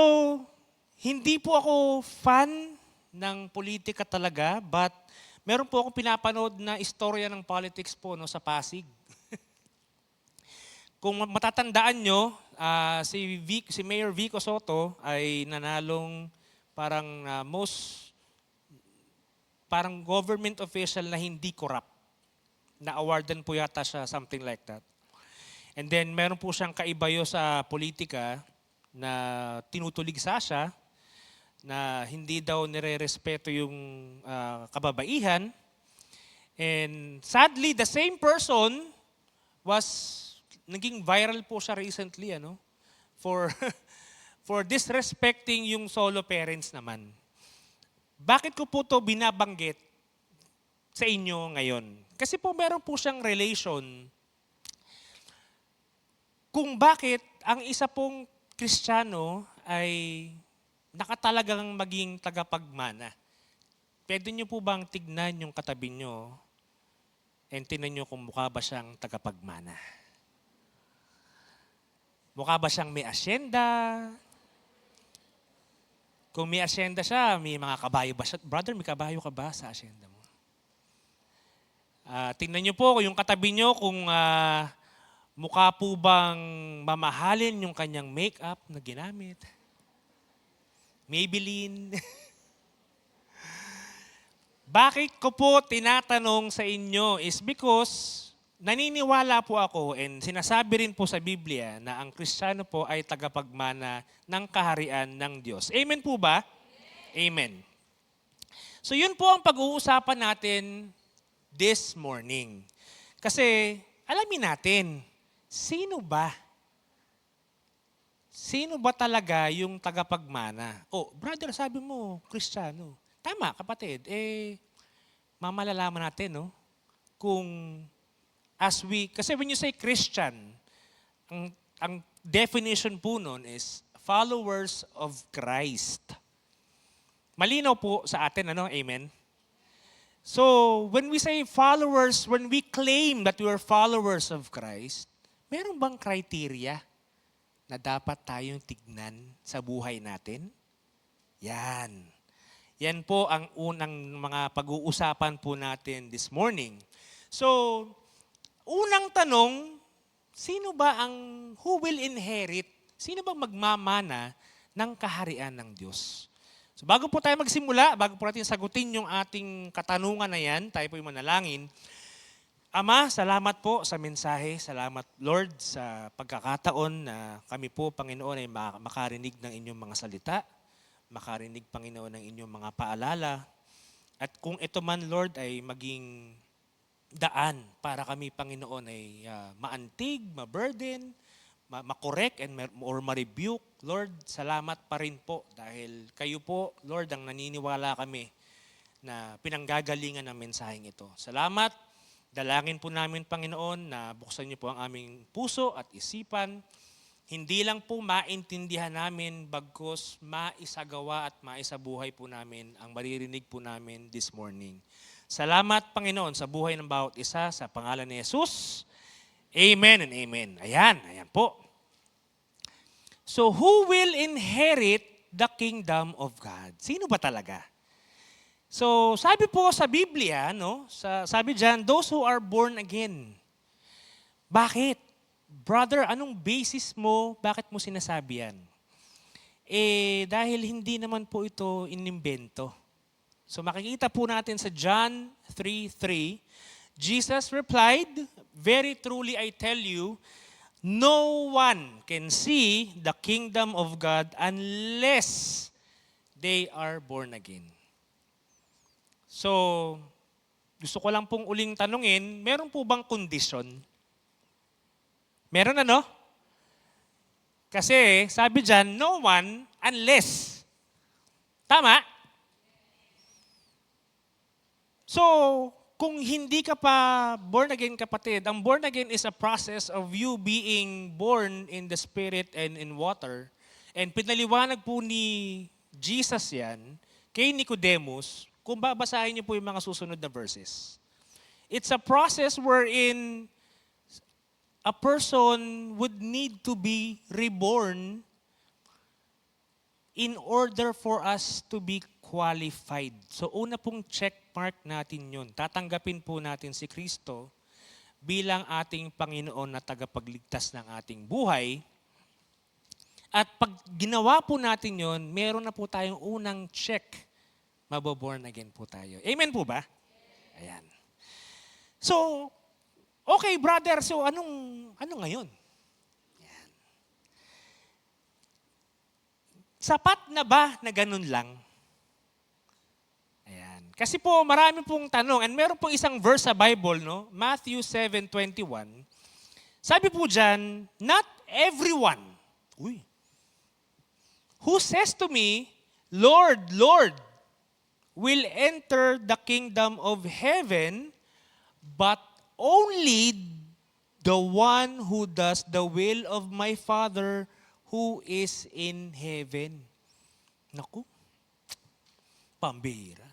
hindi po ako fan ng politika talaga, but meron po akong pinapanood na istorya ng politics po sa Pasig. Kung matatandaan nyo, si Mayor Vico Soto ay nanalong parang government official na hindi corrupt. Na-awardan po yata siya, something like that. And then meron po siyang kaibayo sa politika na tinutuligsa siya, na hindi daw nire-respeto yung kababaihan. And sadly, the same person naging viral po siya recently, for disrespecting yung solo parents naman. Bakit ko po to binabanggit sa inyo ngayon? Kasi po meron po siyang relation kung bakit ang isa pong Kristiyano ay nakatalagang maging tagapagmana. Pwede niyo po bang tignan yung katabi niyo and tignan niyo kung mukha ba siyang tagapagmana? Mukha ba siyang may asyenda? Kung may asyenda siya, may mga kabayo ba siya? Brother, may kabayo ka ba sa asyenda mo? Tingnan niyo po yung katabi niyo kung Mukha po bang mamahalin yung kanyang makeup na ginamit? Maybelline? Bakit ko po tinatanong sa inyo is because naniniwala po ako and sinasabi rin po sa Biblia na ang Kristiyano po ay tagapagmana ng kaharian ng Diyos. Amen po ba? Amen. So yun po ang pag-uusapan natin this morning. Kasi alamin natin, sino ba? Sino ba talaga yung tagapagmana? Oh, brother, sabi mo, Kristiyano. Tama, kapatid. Mamalalaman natin, no? Kung kasi when you say Christian, ang definition po nun is followers of Christ. Malinaw po sa atin, ano? Amen? So, when we say followers, when we claim that we are followers of Christ, meron bang criteria na dapat tayong tignan sa buhay natin? Yan. Yan po ang unang mga pag-uusapan po natin this morning. So, unang tanong, who will inherit? Sino ba magmamana ng kaharian ng Diyos? So, bago po tayo magsimula, bago po natin sagutin yung ating katanungan na yan, tayo po yung manalangin. Ama, salamat po sa mensahe. Salamat, Lord, sa pagkakataon na kami po, Panginoon, ay makarinig ng inyong mga salita. Makarinig, Panginoon, ng inyong mga paalala. At kung ito man, Lord, ay maging daan para kami, Panginoon, ay maantig, maburden, makorek, or ma-rebuke. Lord, salamat pa rin po dahil kayo po, Lord, ang naniniwala kami na pinanggagalingan ng mensaheng ito. Salamat. Dalangin po namin, Panginoon, na buksan niyo po ang aming puso at isipan. Hindi lang po maintindihan namin, bagkus maisagawa at maisabuhay po namin ang maririnig po namin this morning. Salamat, Panginoon, sa buhay ng bawat isa, sa pangalan ni Jesus. Amen and amen. Ayan po. So, who will inherit the kingdom of God? Sino ba talaga? So, sabi po sa Biblia, no? Sabi diyan, those who are born again. Bakit? Brother, anong basis mo? Bakit mo sinasabi yan? Dahil hindi naman po ito inimbento. So makikita po natin sa John 3:3, Jesus replied, "Very truly I tell you, no one can see the kingdom of God unless they are born again." So, gusto ko lang pong uling tanungin, meron po bang kondisyon? Meron ano? Kasi sabi dyan, no one unless. Tama? So, kung hindi ka pa born again, kapatid, ang born again is a process of you being born in the Spirit and in water. And pinaliwanag po ni Jesus yan kay Nicodemus kung babasahin niyo po yung mga susunod na verses. It's a process wherein a person would need to be reborn in order for us to be qualified. So una pong check mark natin yun. Tatanggapin po natin si Kristo bilang ating Panginoon na tagapagligtas ng ating buhay. At pag ginawa po natin yun, meron na po tayong unang check. Maboborn again po tayo. Amen po ba? Ayan. So, okay, brother, so ano ngayon? Yan. Sapat na ba na ganun lang? Ayan. Kasi po marami pong tanong and meron pong isang verse sa Bible, no? Matthew 7:21. Sabi po diyan, not everyone who says to me, Lord, Lord, will enter the kingdom of heaven, but only the one who does the will of my Father who is in heaven. Naku, pambihira.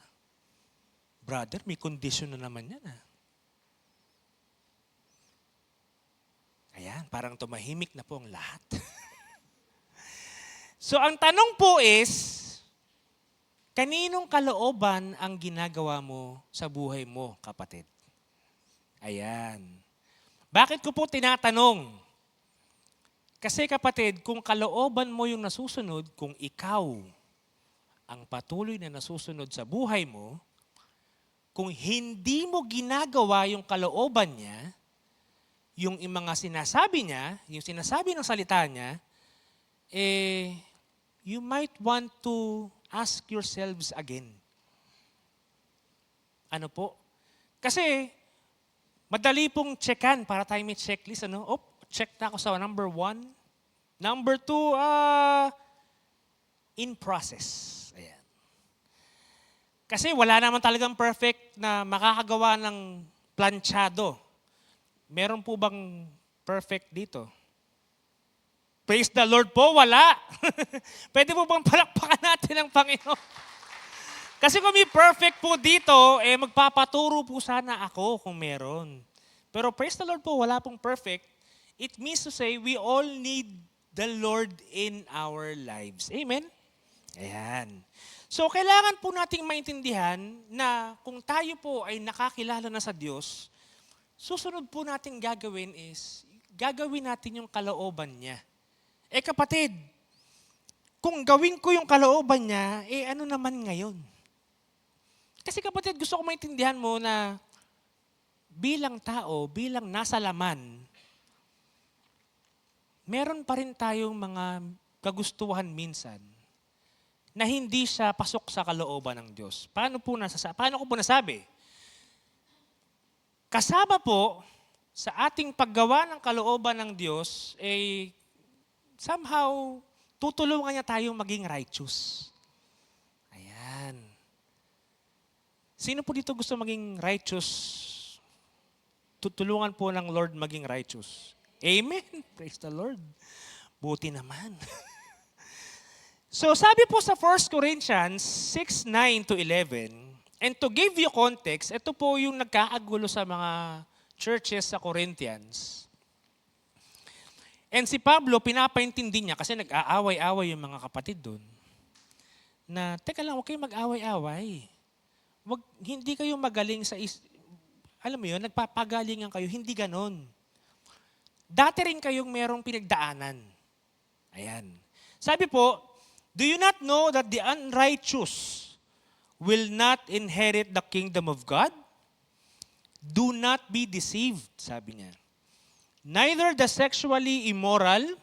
Brother, may condition na naman yan. Ayan, parang tumahimik na po ang lahat. So ang tanong po is, kaninong kalooban ang ginagawa mo sa buhay mo, kapatid? Ayan. Bakit ko po tinatanong? Kasi kapatid, kung kalooban mo yung nasusunod, kung ikaw ang patuloy na nasusunod sa buhay mo, kung hindi mo ginagawa yung kalooban niya, yung mga sinasabi niya, yung sinasabi ng salita niya, you might want to ask yourselves again. Ano po? Kasi, madali pong checkan para tayo may checklist. Ano? Check na ako sa number 1. Number 2, in process. Ayan. Kasi wala naman talagang perfect na makakagawa ng planchado. Meron po bang perfect dito? Praise the Lord po, wala. Pwede po bang palakpakan natin ang Panginoon? Kasi kung may perfect po dito, magpapaturo po sana ako kung meron. Pero praise the Lord po, wala pong perfect. It means to say, we all need the Lord in our lives. Amen? Ayan. So, kailangan po nating maintindihan na kung tayo po ay nakakilala na sa Diyos, susunod po nating gagawin is, gagawin natin yung kalooban niya. Kapatid, kung gawin ko yung kalooban niya, ano naman ngayon? Kasi kapatid, gusto ko maintindihan mo na bilang tao, bilang nasa laman, meron pa rin tayong mga kagustuhan minsan na hindi siya pasok sa kalooban ng Diyos. Paano ko po nasabi? Kasama po sa ating paggawa ng kalooban ng Diyos, somehow tutulungan niya tayong maging righteous. Ayan. Sino po dito gusto maging righteous? Tutulungan po ng Lord maging righteous. Amen. Praise the Lord. Buti naman. So sabi po sa 1 Corinthians 6:9-11, and to give you context, ito po yung nagkaagulo sa mga churches sa Corinthians. And si Pablo, pinapaintindi niya kasi nag-aaway-away yung mga kapatid doon. Na, teka lang, huwag kayong mag-away-away. Hindi kayo magaling sa alam mo yun, nagpapagalingan kayo, hindi ganon. Dati rin kayong merong pinagdaanan. Ayan. Sabi po, do you not know that the unrighteous will not inherit the kingdom of God? Do not be deceived, sabi niya. Neither the sexually immoral,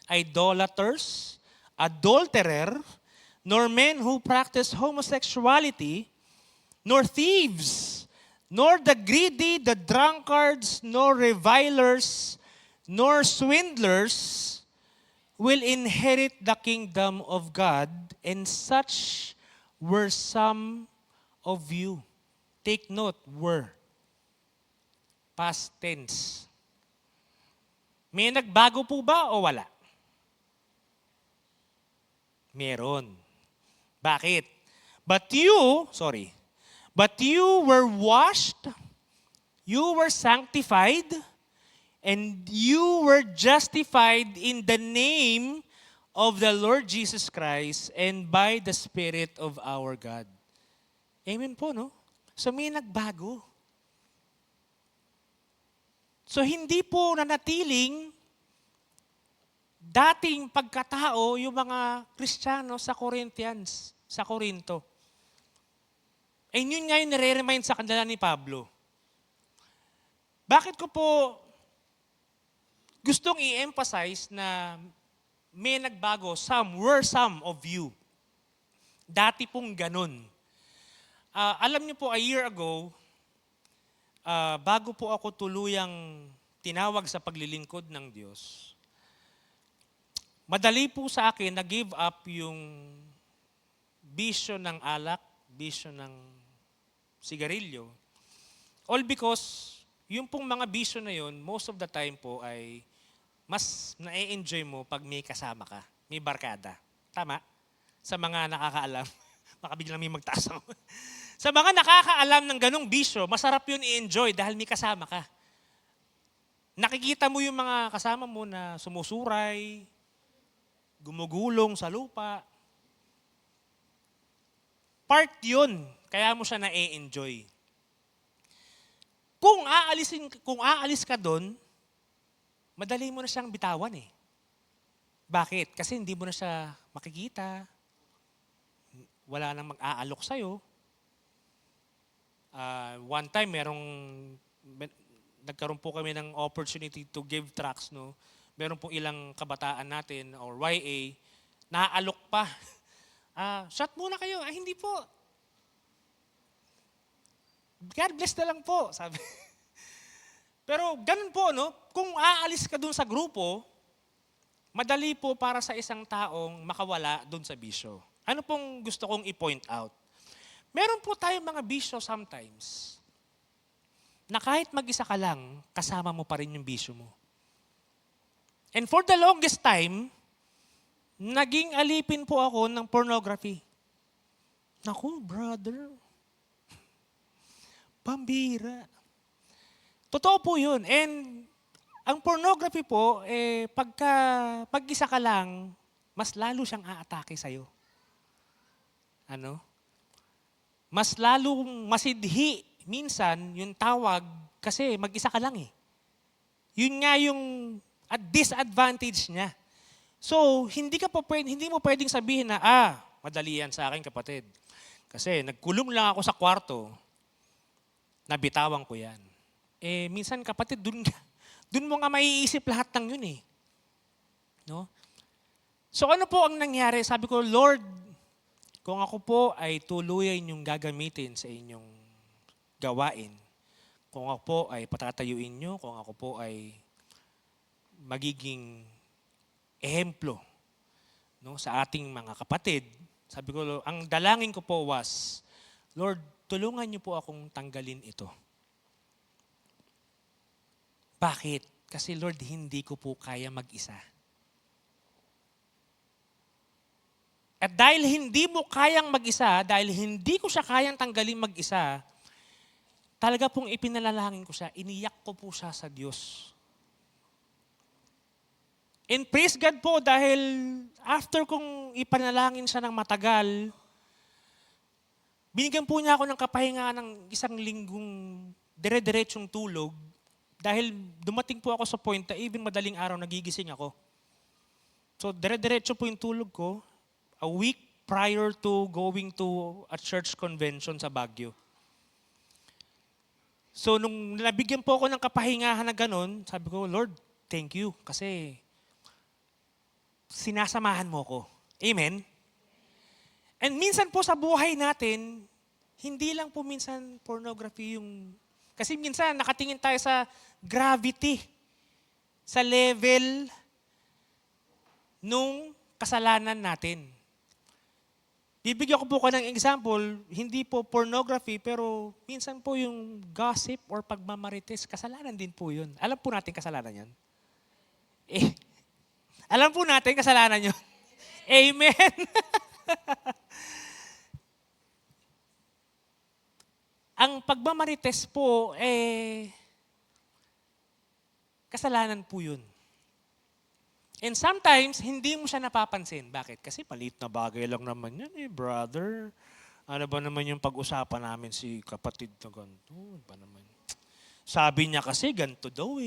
idolaters, adulterer, nor men who practice homosexuality, nor thieves, nor the greedy, the drunkards, nor revilers, nor swindlers will inherit the kingdom of God, and such were some of you. Take note, were. Past tense. May nagbago po ba o wala? Meron. Bakit? But you were washed, you were sanctified, and you were justified in the name of the Lord Jesus Christ and by the Spirit of our God. Amen po, no? So may nagbago. So hindi po nanatiling dating pagkatao yung mga Kristiyano sa Corinthians, sa Corinto. Yun nga yung nare-remind sa kanila ni Pablo. Bakit ko po gustong i-emphasize na may nagbago, some of you. Dati pong ganun. Alam niyo po, a year ago, bago po ako tuluyang tinawag sa paglilingkod ng Diyos, madali po sa akin na give up yung bisyo ng alak, bisyo ng sigarilyo. All because yung pong mga bisyo na yun, most of the time po ay mas na-enjoy mo pag may kasama ka, may barkada. Tama? Sa mga nakakaalam. Baka biglang may magtaas ako. Sa mga nakakaalam ng ganong bisyo, masarap yun i-enjoy dahil may kasama ka. Nakikita mo yung mga kasama mo na sumusuray, gumugulong sa lupa. Part yun, kaya mo siya na-enjoy. kung aalis ka doon, madali mo na siyang bitawan eh. Bakit? Kasi hindi mo na siya makikita. Wala nang mag-aalok sa'yo. One time, nagkaroon po kami ng opportunity to give tracts, no? Meron po ilang kabataan natin or YA, naaalok pa. Shot muna kayo. Hindi po. God bless na lang po, sabi. Pero ganun po, no? Kung aalis ka dun sa grupo, madali po para sa isang taong makawala dun sa bisyo. Ano pong gusto kong i-point out? Meron po tayong mga bisyo sometimes na kahit mag-isa ka lang, kasama mo pa rin yung bisyo mo. And for the longest time, naging alipin po ako ng pornography. Naku, brother. Pambira. Totoo po yun. And ang pornography po, pagka mag-isa ka lang, mas lalo siyang aatake sa'yo. Ano? Mas lalong masidhi minsan yung tawag kasi mag-isa ka lang eh. Yun nga yung disadvantage niya. So, hindi mo pwedeng sabihin na, madali yan sa akin kapatid. Kasi nagkulong lang ako sa kwarto, nabitawan ko yan. Minsan kapatid, dun mo nga maiisip lahat ng yun eh. No? So ano po ang nangyari? Sabi ko, Lord, kung ako po ay tuluyan yung gagamitin sa inyong gawain, kung ako po ay patatayuin nyo, kung ako po ay magiging ehemplo, no, sa ating mga kapatid, sabi ko, ang dalangin ko po was, Lord, tulungan niyo po akong tanggalin ito. Bakit? Kasi Lord, hindi ko po kaya mag-isa. At dahil hindi mo kayang mag-isa, dahil hindi ko siya kayang tanggalin mag-isa, talaga pong ipinalalangin ko siya, iniyak ko po siya sa Diyos. And praise God po dahil after kong ipanalangin siya ng matagal, binigyan po niya ako ng kapahinga ng isang linggong dire-diretsyong tulog dahil dumating po ako sa point na even madaling araw nagigising ako. So dire-diretso po yung tulog ko a week prior to going to a church convention sa Baguio. So nung nabigyan po ako ng kapahingahan na ganun, sabi ko, Lord, thank you kasi sinasamahan mo ko. Amen? And minsan po sa buhay natin, hindi lang po minsan pornography yung... Kasi minsan nakatingin tayo sa gravity, sa level nung kasalanan natin. Bibigyan ko po ka ng example, hindi po pornography, pero minsan po yung gossip or pagmamarites, kasalanan din po yun. Alam po natin kasalanan yun? Alam po natin kasalanan yun. Amen! Ang pagmamarites po, kasalanan po yun. And sometimes, hindi mo siya napapansin. Bakit? Kasi maliit na bagay lang naman yan brother. Ano ba naman yung pag-usapan namin si kapatid na ganito? Ba naman? Sabi niya kasi ganito daw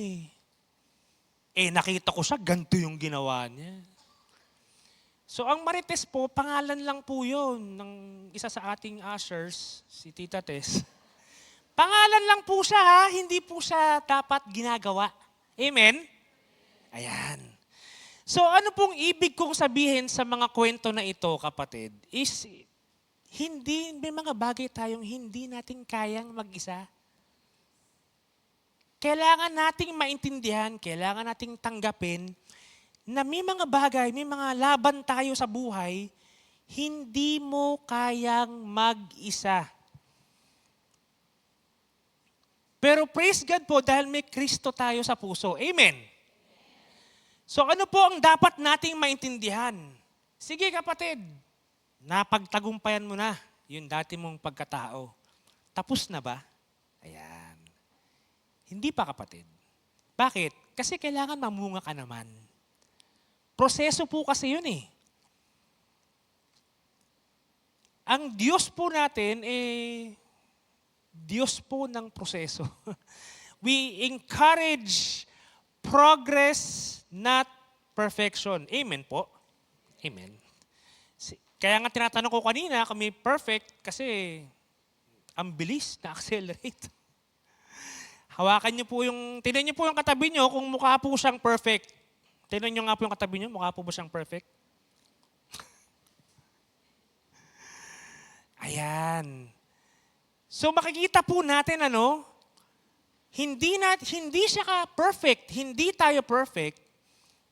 nakita ko siya, ganito yung ginawa niya. So ang marites po, pangalan lang po yun ng isa sa ating ushers, si Tita Tess. Pangalan lang po siya hindi po siya dapat ginagawa. Amen? Ayan. So ano pong ibig kong sabihin sa mga kwento na ito, kapatid, is may mga bagay tayong hindi natin kayang mag-isa. Kailangan nating maintindihan, kailangan nating tanggapin na may mga bagay, may mga laban tayo sa buhay, hindi mo kayang mag-isa. Pero praise God po dahil may Kristo tayo sa puso. Amen? So ano po ang dapat nating maintindihan? Sige kapatid, napagtagumpayan mo na yung dati mong pagkatao. Tapos na ba? Ayan. Hindi pa kapatid. Bakit? Kasi kailangan mamunga ka naman. Proseso po kasi yun Ang Diyos po natin, Diyos po ng proseso. We encourage progress, not perfection. Amen po. Amen. Kaya nga tinatanong ko kanina kung may perfect kasi ang bilis na accelerate. Hawakan niyo po tingnan niyo po yung katabi niyo kung mukha po siyang perfect. Tingnan niyo nga po yung katabi niyo, mukha po ba siyang perfect? Ayan. So makikita po natin hindi siya perfect, hindi tayo perfect,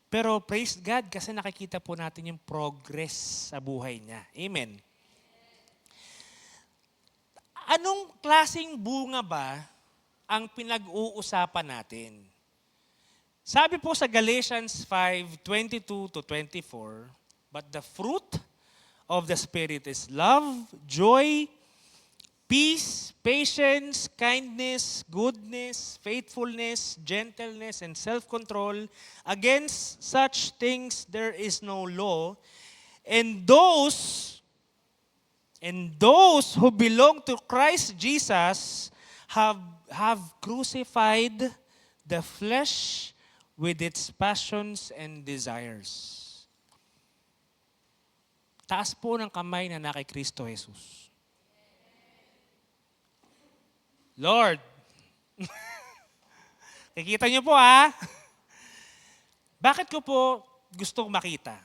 pero praise God kasi nakikita po natin yung progress sa buhay niya. Amen. Anong klaseng bunga ba ang pinag-uusapan natin? Sabi po sa Galatians 5:22 to 24, but the fruit of the Spirit is love, joy, peace, patience, kindness, goodness, faithfulness, gentleness, and self-control. Against such things there is no law. And those who belong to Christ Jesus have crucified the flesh with its passions and desires. Taas po ng kamay na kay Kristo Jesus. Lord, kikita niyo po Bakit ko po gustong makita?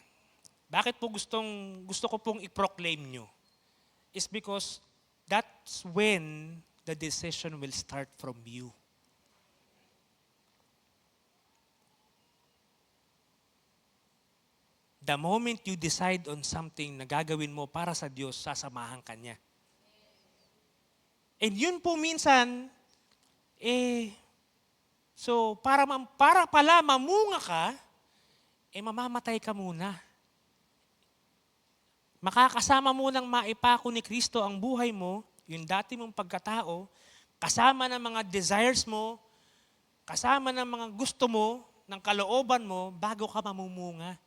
Bakit po gusto ko pong i-proclaim nyo? Is because that's when the decision will start from you. The moment you decide on something na gagawin mo para sa Diyos, sasamahan ka niya. And yun po minsan, so para pala mamunga ka, mamamatay ka muna. Makakasama mo ng maipako ni Kristo ang buhay mo, yung dati mong pagkatao, kasama ng mga desires mo, kasama ng mga gusto mo, ng kalooban mo, bago ka mamumunga.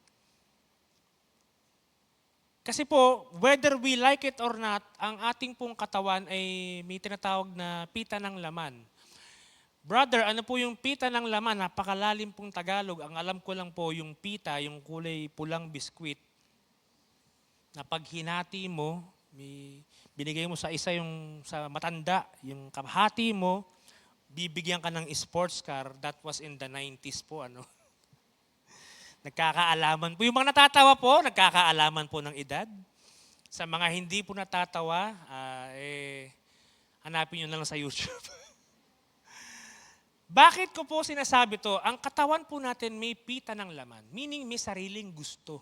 Kasi po, whether we like it or not, ang ating pong katawan ay may tinatawag na pita ng laman. Brother, ano po yung pita ng laman? Napakalalim pong Tagalog. Ang alam ko lang po, yung pita, yung kulay pulang biskwit, na pag hinati mo, binigay mo sa isa sa matanda, yung kahati mo, bibigyan ka ng sports car. That was in the 90s po, Nagkakaalaman po. Yung mga natatawa po, nagkakaalaman po ng edad. Sa mga hindi po natatawa, hanapin nyo na lang sa YouTube. Bakit ko po sinasabi to? Ang katawan po natin may pita ng laman. Meaning may sariling gusto.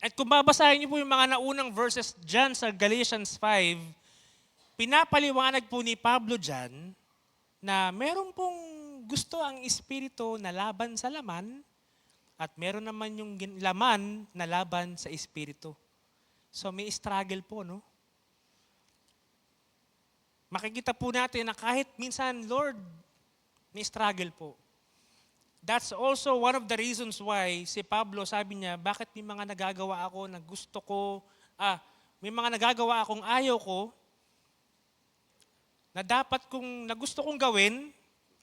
At kung babasahin niyo po yung mga naunang verses dyan sa Galatians 5, pinapaliwanag po ni Pablo dyan na meron pong gusto ang Espiritu na laban sa laman at meron naman yung laman na laban sa Espiritu. So may struggle po, Makikita po natin na kahit minsan, Lord, may struggle po. That's also one of the reasons why si Pablo sabi niya, bakit may mga nagagawa ako na gusto ko, may mga nagagawa akong ayaw ko, na dapat na gusto kong gawin,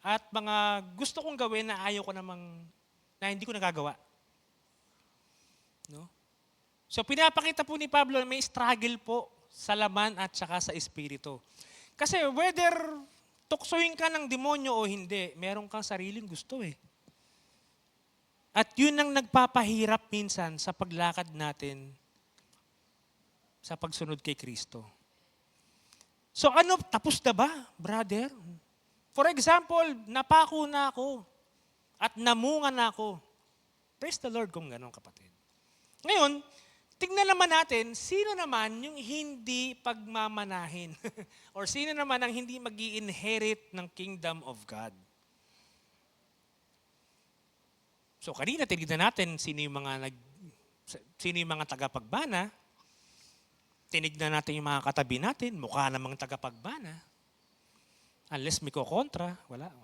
at mga gusto kong gawin na ayaw ko na hindi ko nagagawa. No? So pinapakita po ni Pablo na may struggle po sa laman at saka sa espiritu. Kasi whether tuksohin ka ng demonyo o hindi, meron kang sariling gusto At yun ang nagpapahirap minsan sa paglakad natin sa pagsunod kay Kristo. So tapos na ba, brother? For example, napako na ako at namunga na ako. Praise the Lord kung gano'n, kapatid. Ngayon, tingnan naman natin, sino naman yung hindi pagmamanahin? Or sino naman ang hindi mag-i-inherit ng kingdom of God? So kanina tinignan natin sino yung mga tagapagbana. Tinignan natin yung mga katabi natin, mukha namang tagapagbana. Unless may kukontra, walang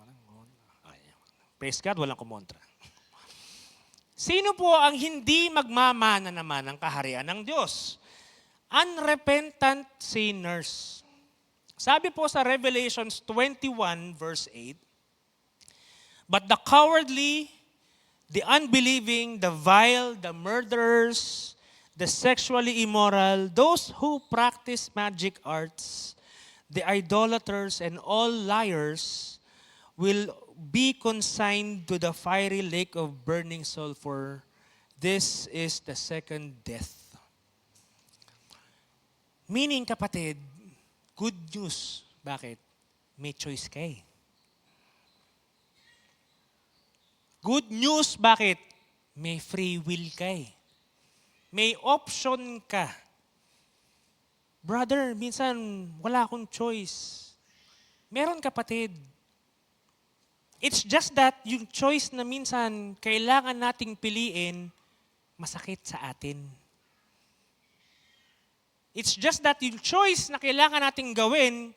praise God, walang kumontra. Sino po ang hindi magmamana naman ng kaharian ng Diyos? Unrepentant sinners. Sabi po sa Revelations 21 verse 8, "But the cowardly, the unbelieving, the vile, the murderers, the sexually immoral, those who practice magic arts, the idolaters, and all liars will be consigned to the fiery lake of burning sulfur. This is the second death." Meaning, kapatid, good news. Bakit? May choice ka eh. Good news, bakit? May free will ka eh. May option ka. Brother, minsan wala akong choice. Meron, kapatid. It's just that yung choice na minsan kailangan nating piliin, masakit sa atin. It's just that yung choice na kailangan nating gawin,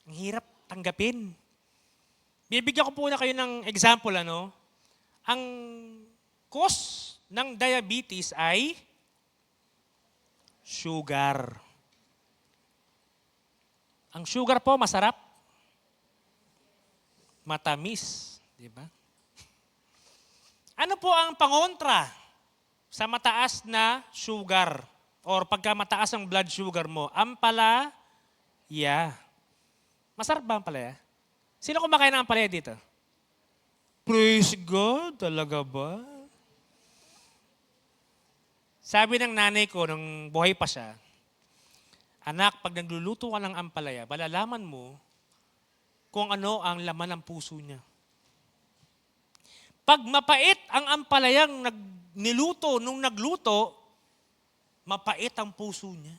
ang hirap tanggapin. Bibigyan ko po na kayo ng example, ano? Ang cause ng diabetes ay sugar. Ang sugar po, masarap. Matamis. Di ba? Ano po ang pangontra sa mataas na sugar? Or pagka mataas ang blood sugar mo? Ampalaya. Masarap ba ang ampalaya? Sino kumakain ng ampalaya dito? Praise God! Talaga ba? Sabi ng nanay ko nung buhay pa siya, "Anak, pag nagluluto ka ng ampalaya, malalaman mo kung ano ang laman ng puso niya. Pag mapait ang ampalayang niluto nung nagluto, mapait ang puso niya."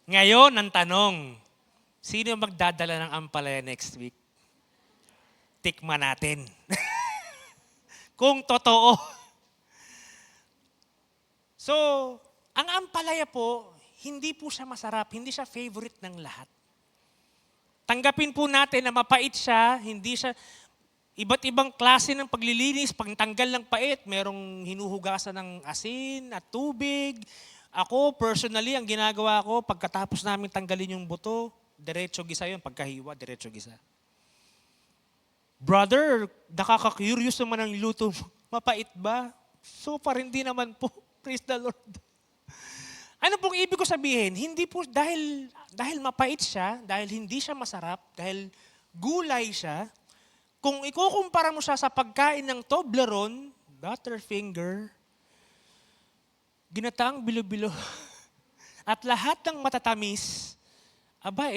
Ngayon, ang tanong, sino magdadala ng ampalaya next week? Tikman natin. Kung totoo. So, ang ampalaya po, hindi po siya masarap, hindi siya favorite ng lahat. Tanggapin po natin na mapait siya, hindi siya, iba't ibang klase ng paglilinis, pagtanggal ng pait, merong hinuhugasan ng asin at tubig. Ako, personally, ang ginagawa ko, pagkatapos namin tanggalin yung buto, diretso gisa yun, pagkahiwa, diretso gisa. Brother, nakaka-curious naman ang luto mo. Mapait ba? So far, hindi naman po. Praise the Lord. Ano pong ibig ko sabihin? Hindi po dahil mapait siya, dahil hindi siya masarap, dahil gulay siya, kung ikukumpara mo siya sa pagkain ng Toblerone, Butterfinger, ginataang bilo-bilo, at lahat ng matatamis, aba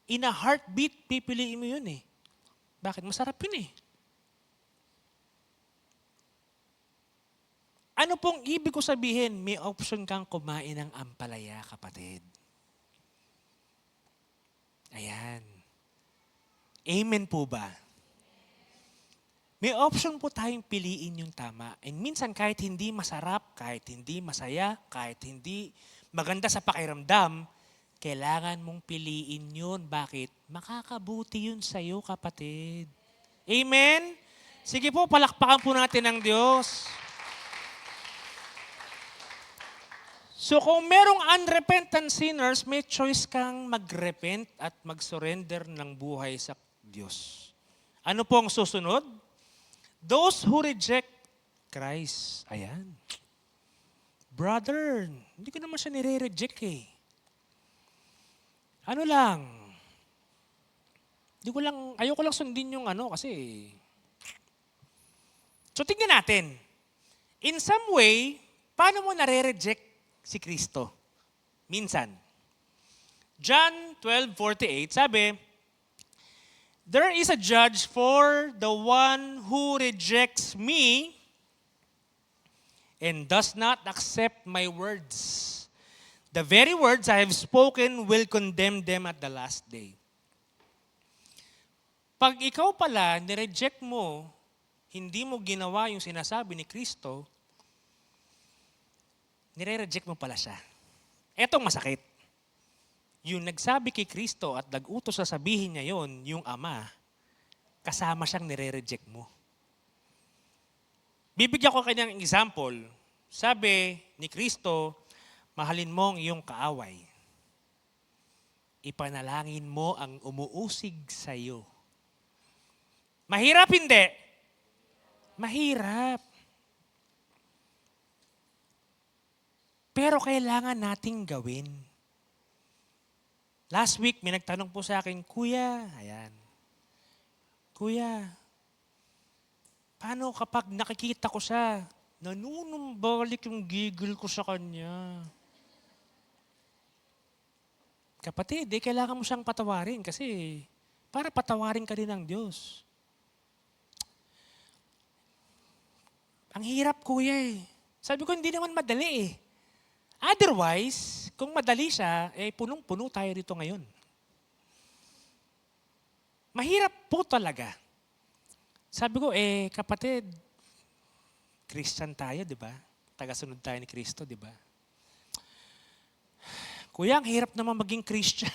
in a heartbeat, pipiliin mo yun eh. Bakit? Masarap yun eh. Ano pong ibig ko sabihin? May option kang kumain ng ampalaya, kapatid. Ayan. Amen po ba? May option po tayong piliin yung tama. And minsan kahit hindi masarap, kahit hindi masaya, kahit hindi maganda sa pakiramdam, kailangan mong piliin yun. Bakit? Makakabuti yun sa'yo, kapatid. Amen? Sige po, palakpakan po natin ang Diyos. So kung merong unrepentant sinners, may choice kang mag-repent at mag-surrender ng buhay sa Diyos. Ano po ang susunod? Those who reject Christ. Ayan. Brother, hindi ko naman siya nire-reject eh. Ano lang, ayoko lang sundin yung kasi. So tingnan natin. In some way, paano mo nare-reject si Kristo? Minsan. John 12:48, sabi, "There is a judge for the one who rejects me and does not accept my words. The very words I have spoken will condemn them at the last day." Pag ikaw pala, nireject mo, hindi mo ginawa yung sinasabi ni Kristo, nire-reject mo pala siya. Etong masakit. Yung nagsabi kay Kristo at nag-utos sa sabihin niya yon, yung Ama, kasama siyang nire-reject mo. Bibigyan ko kanyang example. Sabi, ni Kristo, mahalin mo ang iyong kaaway. Ipanalangin mo ang umuusig sa iyo. Mahirap hindi? Mahirap. Pero kailangan nating gawin. Last week, may nagtanong po sa akin, Kuya, ayan, Kuya, paano kapag nakikita ko siya, nanunumbalik yung gigil ko sa kanya? Kapatid, kailangan mo siyang patawarin kasi para patawarin ka din ng Diyos. Ang hirap, Kuya eh. Sabi ko, hindi naman madali eh. Otherwise, kung madali siya, punong-puno tayo dito ngayon. Mahirap po talaga. Sabi ko, kapatid, Christian tayo, di ba? Tagasunod tayo ni Kristo, di ba? Kuya, ang hirap naman maging Christian.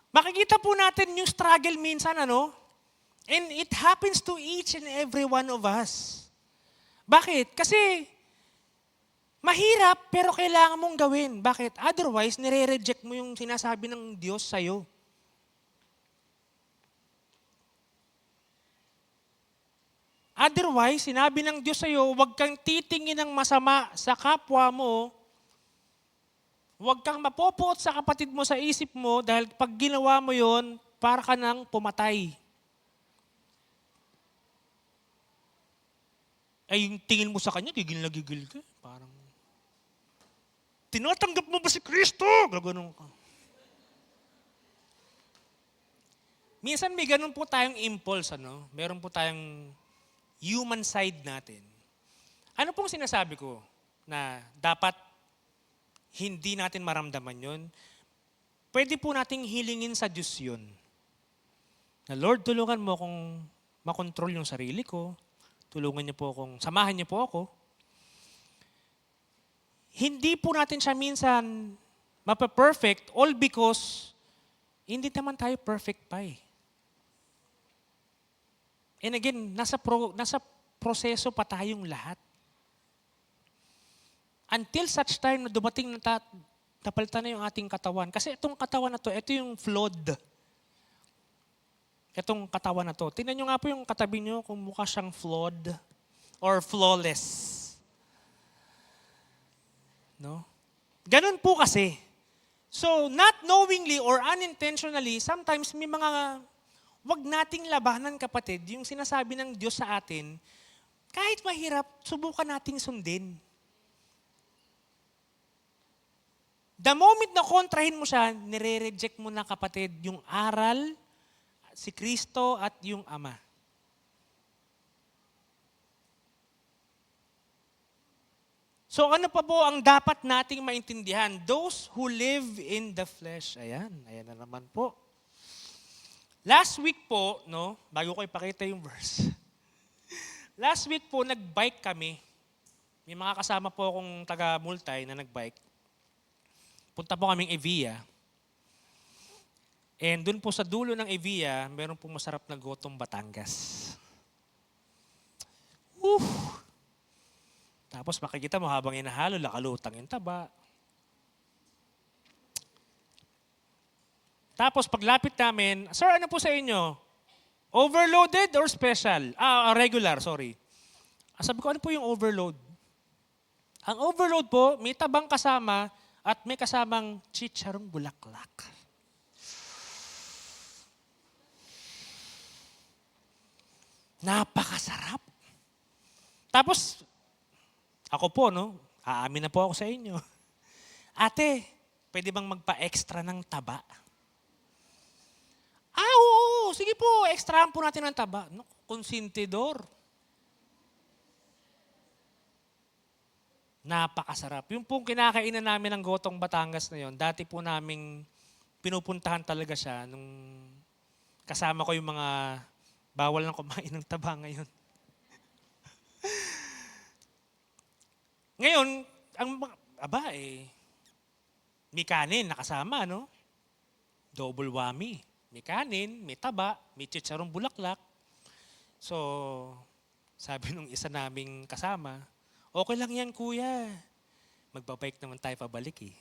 Makikita po natin yung struggle minsan, ano? And it happens to each and every one of us. Bakit? Kasi mahirap, pero kailangan mong gawin. Bakit? Otherwise, nire-reject mo yung sinasabi ng Diyos sa'yo. Otherwise, sinabi ng Diyos sa'yo, huwag kang titingin ng masama sa kapwa mo, huwag kang mapopoot sa kapatid mo sa isip mo dahil pag ginawa mo yon, para ka nang pumatay. Ay, yung tingin mo sa kanya, gigil na gigil ka. Parang, tinatanggap mo ba si Kristo? Gaganon ka. Minsan may ganun po tayong impulse, ano? Meron po tayong human side natin. Ano pong sinasabi ko na dapat hindi natin maramdaman yun? Pwede po nating hilingin sa Diyos yun. Na Lord, tulungan mo akong makontrol yung sarili ko. Tulungan niyo po akong, samahan niyo po ako. Hindi po natin siya minsan mapa-perfect all because hindi naman tayo perfect pa eh. And again, nasa proseso pa tayong lahat. Until such time na dumating na napalitan na yung ating katawan. Kasi itong katawan na to, ito yung flawed. Itong katawan na to. Tingnan nyo nga po yung katabi nyo kung mukha siyang flawed or flawless. No? Ganun po kasi. So, not knowingly or unintentionally, sometimes may mga wag nating labanan, kapatid, yung sinasabi ng Diyos sa atin, kahit mahirap, subukan nating sundin. The moment na kontrahin mo siya, nire-reject mo na, kapatid, yung aral, si Kristo at yung Ama. So ano pa po ang dapat nating maintindihan? Those who live in the flesh. Ayan na naman po. Last week po, no, bago ko ipakita yung verse. Last week po, nag-bike kami. May mga kasama po akong taga-multay na nag-bike. Punta po kaming Evia. And dun po sa dulo ng Evia, meron po masarap na gotong Batangas. Tapos makikita mo habang inahalo, lakalutang yung taba. Tapos paglapit namin, sir, ano po sa inyo? Overloaded or special? Regular, sorry. Sabi ko, ano po yung overload? Ang overload po, may tabang kasama at may kasamang chicharong bulaklak. Napakasarap. Tapos, ako po, no? Aamin na po ako sa inyo. Ate, pwede bang magpa-extra ng taba? Oo. Sige po, extrahan po natin ng taba. No, konsentidor. Napakasarap. Yung pong kinakainan namin ng gotong Batangas na yon, dati po naming pinupuntahan talaga siya nung kasama ko yung mga bawal nang kumain ng taba ngayon. Ngayon, may kanin nakasama, no? Double whammy. May kanin, may taba, may chicharong bulaklak. So, sabi nung isa naming kasama, Okay lang yan, kuya. Magbabike naman tayo pabalik eh.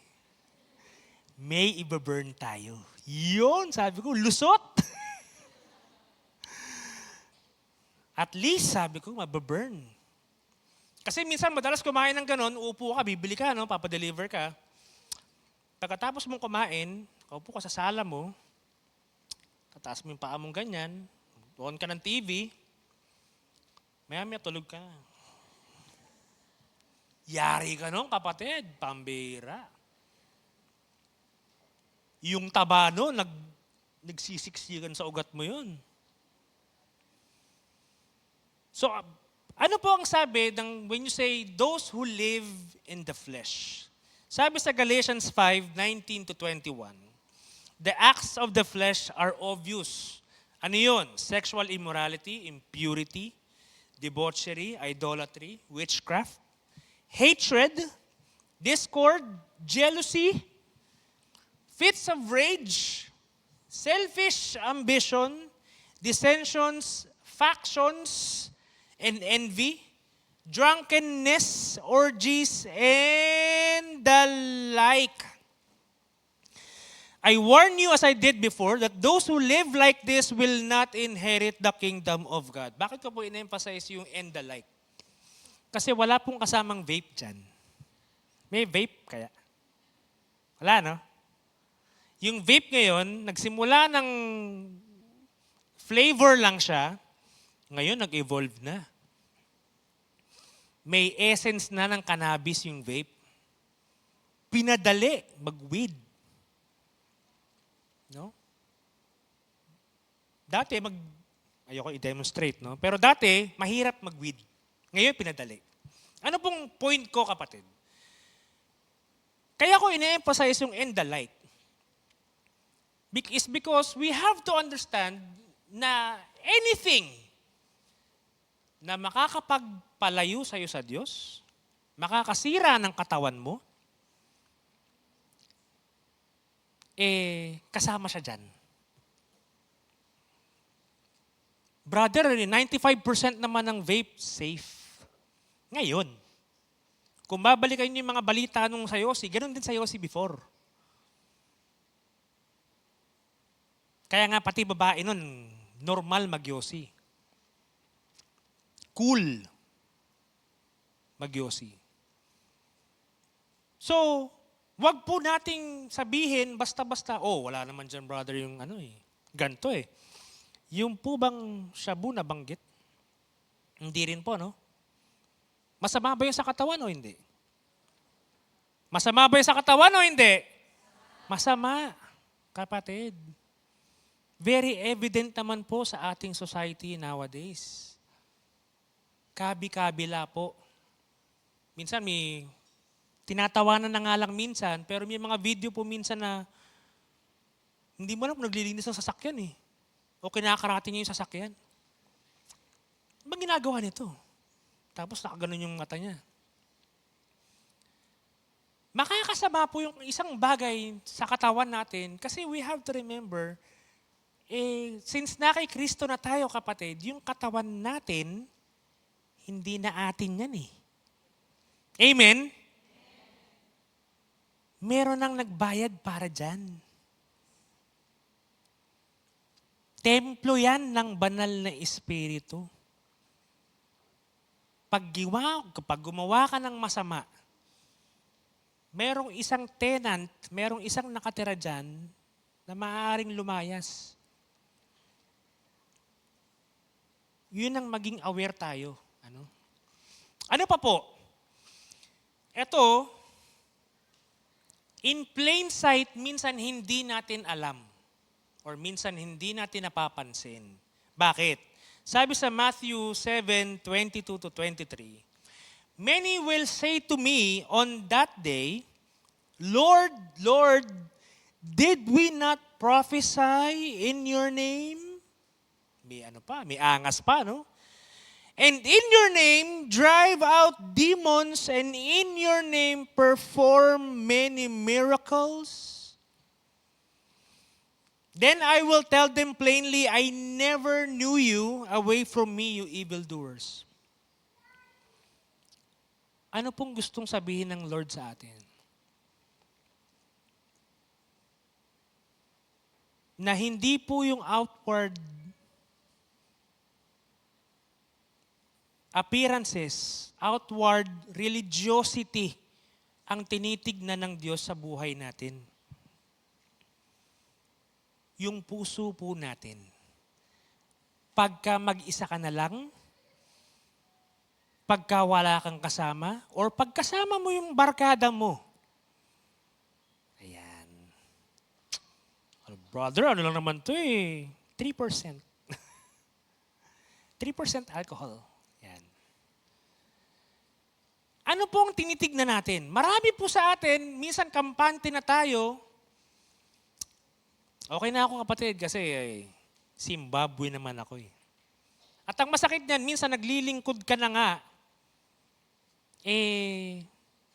May iba-burn tayo. Yun, sabi ko, lusot. At least, sabi ko, mababurn. Kasi minsan, madalas kumain ng ganon, uupo ka, bibili ka, no? Papadeliver ka. Pagkatapos mong kumain, kaupo ka sa sala mo, tataas mo yung paa mong ganyan, on ka ng TV, maya-maya tulog ka. Yari ka nung kapatid, pambira. Yung taba no, nagsisiksikan sa ugat mo yun. So, ano po ang sabi ng when you say, those who live in the flesh? Sabi sa Galatians 5:19-21, the acts of the flesh are obvious. Ano yun? Sexual immorality, impurity, debauchery, idolatry, witchcraft, hatred, discord, jealousy, fits of rage, selfish ambition, dissensions, factions, and envy, drunkenness, orgies, and the like. I warn you, as I did before, that those who live like this will not inherit the kingdom of God. Bakit ko po in-emphasize yung and the like? Kasi wala pong kasamang vape dyan. May vape kaya? Wala, no? Yung vape ngayon, nagsimula ng flavor lang siya, ngayon nag-evolve na. May essence na ng cannabis yung vape. Pinadali, mag-weed. No? Dati, ayoko i-demonstrate, no? Pero dati, mahirap mag-weed. Ngayon, pinadali. Ano pong point ko, kapatid? Kaya ko ine-emphasize yung and the like. Is because we have to understand na anything na makakapagpalayo sa'yo sa Diyos, makakasira ng katawan mo, kasama siya dyan. Brother, 95% naman ng vape safe. Ngayon, kung babalikan niyo yung mga balita nung sa Yossi, ganun din sa Yossi before. Kaya nga pati babae nun, normal mag-Yossi. Cool mag-Yossi. So, wag po nating sabihin basta-basta, wala naman dyan brother yung ganto eh. Yung po bang shabu na banggit? Hindi rin po, no? Masama ba yun sa katawan o hindi? Masama ba yun sa katawan o hindi? Masama, kapatid. Very evident naman po sa ating society nowadays. Kabi-kabila po. Minsan may tinatawanan na nga lang minsan, pero may mga video po minsan na hindi mo alam kung naglilinis ng sasakyan eh. O kinakarating niya yung sasakyan. Ano ba ginagawa nito? Tapos nakaganon yung mata niya. Makakasama po yung isang bagay sa katawan natin kasi we have to remember, since na kay Kristo na tayo kapatid, yung katawan natin, hindi na atin yan eh. Amen? Meron nang nagbayad para dyan. Templo yan ng banal na Espiritu. Pag gumawa ka ng masama, merong isang tenant, merong isang nakatira dyan na maaaring lumayas. Yun ang maging aware tayo. Ano pa po? Ito, in plain sight, minsan hindi natin alam or minsan hindi natin napapansin. Bakit? Sabi sa Matthew 7:22-23, many will say to me on that day, Lord, Lord, did we not prophesy in your name? May angas pa, no? And in your name, drive out demons, and in your name, perform many miracles. Then I will tell them plainly, I never knew you. Away from me, you evildoers. Ano pong gustong sabihin ng Lord sa atin? Na hindi po yung outward appearances, outward religiosity ang tinitignan ng Diyos sa buhay natin. Yung puso po natin. Pagka mag-isa ka na lang, pagka wala kang kasama, or pagkasama mo yung barkada mo. Ayan. Brother, ano lang naman to eh? 3%. 3% alcohol. Yan. Ano po ang tinitignan natin? Marami po sa atin, minsan kampante na tayo. Okay na ako kapatid kasi Zimbabwe naman ako eh. At ang masakit niyan, minsan naglilingkod ka na nga.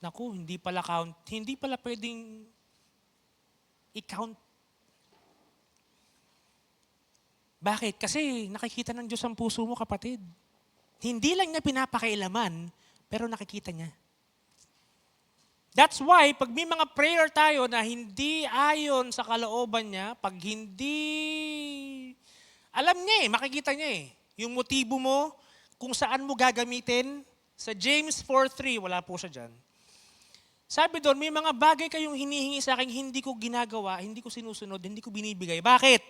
Naku, hindi pala pwedeng i-count. Bakit? Kasi nakikita ng Diyos ang puso mo, kapatid. Hindi lang niya pinapakailaman, pero nakikita niya. That's why, pag may mga prayer tayo na hindi ayon sa kalooban niya, pag hindi, alam niya makikita niya yung motibo mo, kung saan mo gagamitin. Sa James 4:3, wala po siya dyan. Sabi doon, may mga bagay kayong hinihingi sa akin, hindi ko ginagawa, hindi ko sinusunod, hindi ko binibigay. Bakit?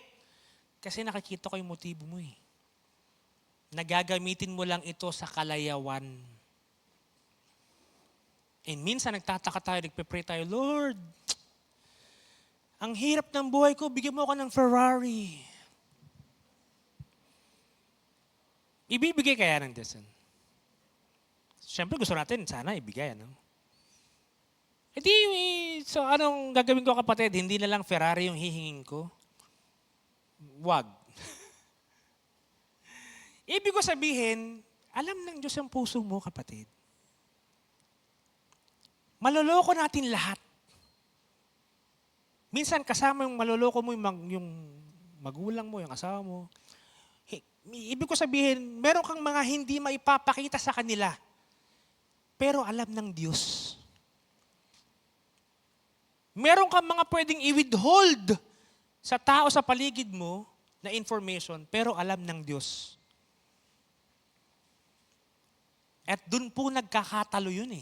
Kasi nakikita ko yung motibo mo Nagagamitin mo lang ito sa kalayawan. And minsan nagtataka tayo, nagpe-pray tayo, Lord, ang hirap ng buhay ko, bigyan mo ako ng Ferrari. Ibibigay kaya ng Diyos? Siyempre gusto natin, sana ibigay. So anong gagawin ko, kapatid? Hindi na lang Ferrari yung hihingin ko? Wag. Ibig ko sabihin, alam ng Diyos ang puso mo, kapatid. Maloloko natin lahat. Minsan kasama yung maloloko mo, yung magulang mo, yung asawa mo. Ibig ko sabihin, meron kang mga hindi maipapakita sa kanila. Pero alam ng Diyos. Meron kang mga pwedeng i-withhold sa tao sa paligid mo na information, pero alam ng Diyos. At dun po nagkakatalo yun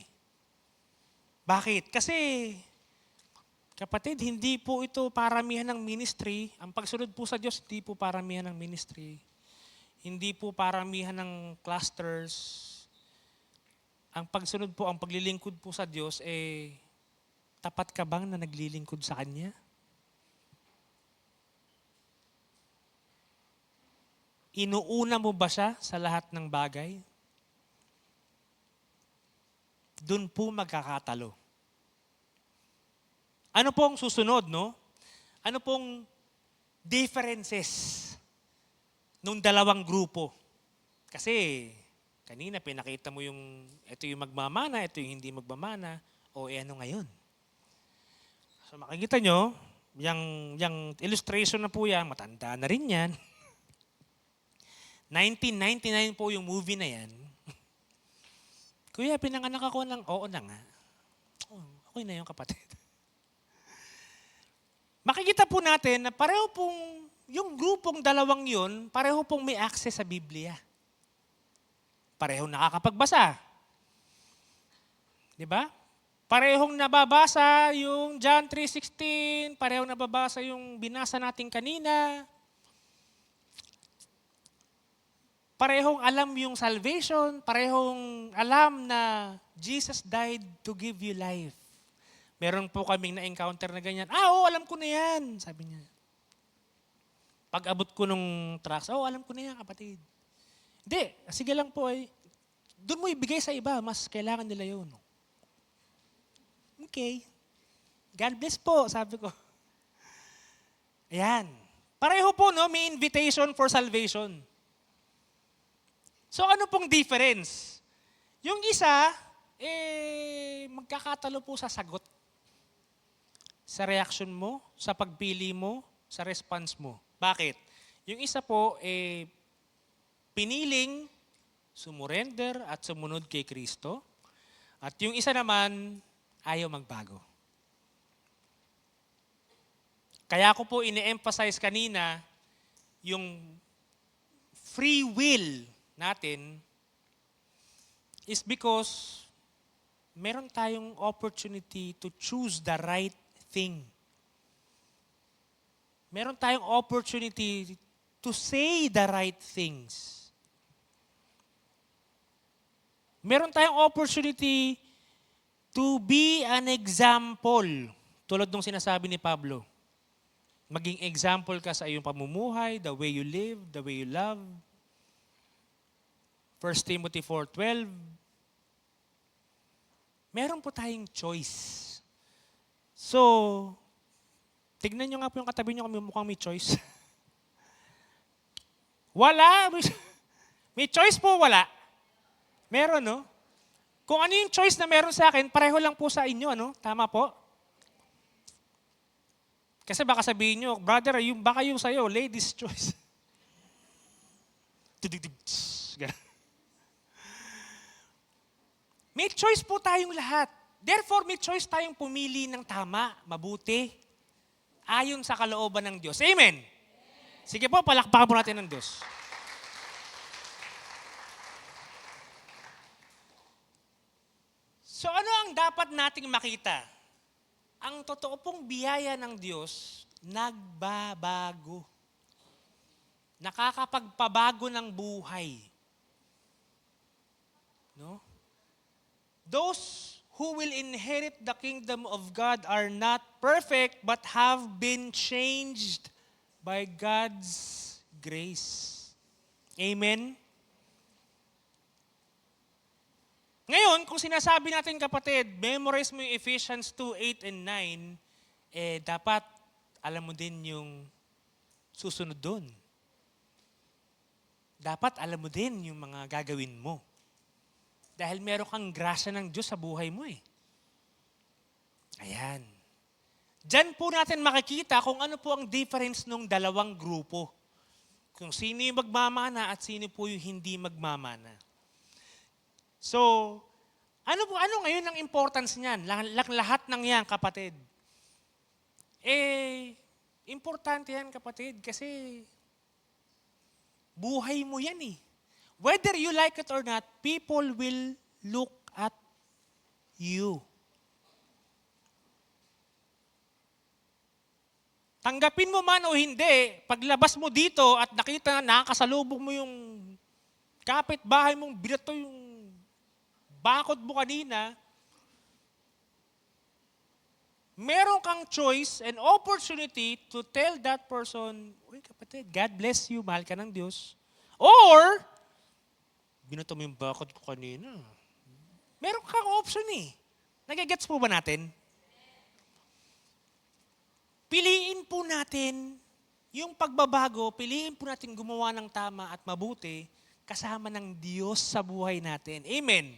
Bakit? Kasi, kapatid, hindi po ito paramihan ng ministry. Ang pagsunod po sa Diyos, hindi po paramihan ng ministry. Hindi po paramihan ng clusters. Ang pagsunod po, ang paglilingkod po sa Diyos, tapat ka bang na naglilingkod sa Kanya? Inuuna mo ba siya sa lahat ng bagay? Doon po magkakatalo. Ano pong susunod, Ano pong differences nung dalawang grupo? Kasi kanina pinakita mo ito yung magmamana, ito yung hindi magmamana, o ano ngayon? So makikita nyo, yung illustration na po yan, matanda na rin yan. 1999 po yung movie na yan. Kuya, pinanganak ako ng oo na nga. Okay na yung kapatid. Makikita po natin na pareho pong, yung grupong dalawang yun, pareho pong may access sa Biblia. Parehong nakakapagbasa. Di ba? Parehong nababasa yung John 3:16, parehong nababasa yung binasa natin kanina. Parehong alam yung salvation, parehong alam na Jesus died to give you life. Meron po kaming na-encounter na ganyan. Oo, alam ko na yan, sabi niya. Pag abot ko nung tracks, alam ko na yan, kapatid. Hindi, sige lang po doon mo ibigay sa iba, mas kailangan nila yun. Okay. God bless po, sabi ko. Ayan. Pareho po, may invitation for salvation. So ano pong difference? Yung isa, magkakatalo po sa sagot. Sa reaction mo, sa pagpili mo, sa response mo. Bakit? Yung isa po, piniling sumurrender at sumunod kay Kristo. At yung isa naman, ayaw magbago. Kaya ko po ine-emphasize kanina, yung free will natin is because meron tayong opportunity to choose the right thing. Meron tayong opportunity to say the right things. Meron tayong opportunity to be an example. Tulad ng sinasabi ni Pablo. Maging example ka sa iyong pamumuhay, the way you live, the way you love. 1 Timothy 4:12. Meron po tayong choice. So, tignan nyo nga po yung katabi nyo kung mukhang may choice. Wala. May choice po, wala. Meron, no? Kung ano yung choice na meron sa akin, pareho lang po sa inyo, ano? Tama po? Kasi baka sabihin nyo, brother, baka yung sa'yo, ladies' choice. May choice po tayong lahat. Therefore, may choice tayong pumili ng tama, mabuti, ayon sa kalooban ng Diyos. Amen? Sige po, palakpakan po natin ng Diyos. So ano ang dapat nating makita? Ang totoo pong biyaya ng Diyos, nagbabago. Nakakapagpabago ng buhay. No? Those who will inherit the kingdom of God are not perfect but have been changed by God's grace. Amen? Ngayon, kung sinasabi natin kapatid, memorize mo yung Ephesians 2:8 and 9, dapat alam mo din yung susunod doon. Dapat alam mo din yung mga gagawin mo. Dahil meron kang grasya ng Diyos sa buhay mo eh. Ayan. Diyan po natin makikita kung ano po ang difference ng dalawang grupo. Kung sino yung magmamana at sino po yung hindi magmamana. So, ano ngayon ang importance niyan? Lahat ng yan, kapatid. Importante yan, kapatid, kasi buhay mo yan eh. Whether you like it or not, people will look at you. Tanggapin mo man o hindi, paglabas mo dito at nakita na nakasalubong mo yung kapitbahay mong binato yung bakod mo kanina, meron kang choice and opportunity to tell that person, uy kapatid, God bless you, mahal ka ng Diyos. Or, binato mo yung bakod ko kanina. Meron kang option eh. Nagigets po ba natin? Piliin po natin yung pagbabago, piliin po natin gumawa ng tama at mabuti kasama ng Diyos sa buhay natin. Amen.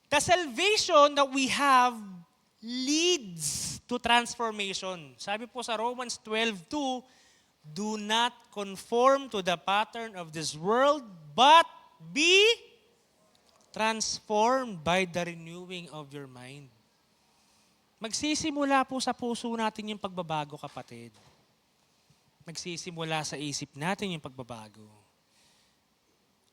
The salvation that we have leads to transformation. Sabi po sa Romans 12:2, do not conform to the pattern of this world, but be transformed by the renewing of your mind. Magsisimula po sa puso natin yung pagbabago, kapatid. Magsisimula sa isip natin yung pagbabago.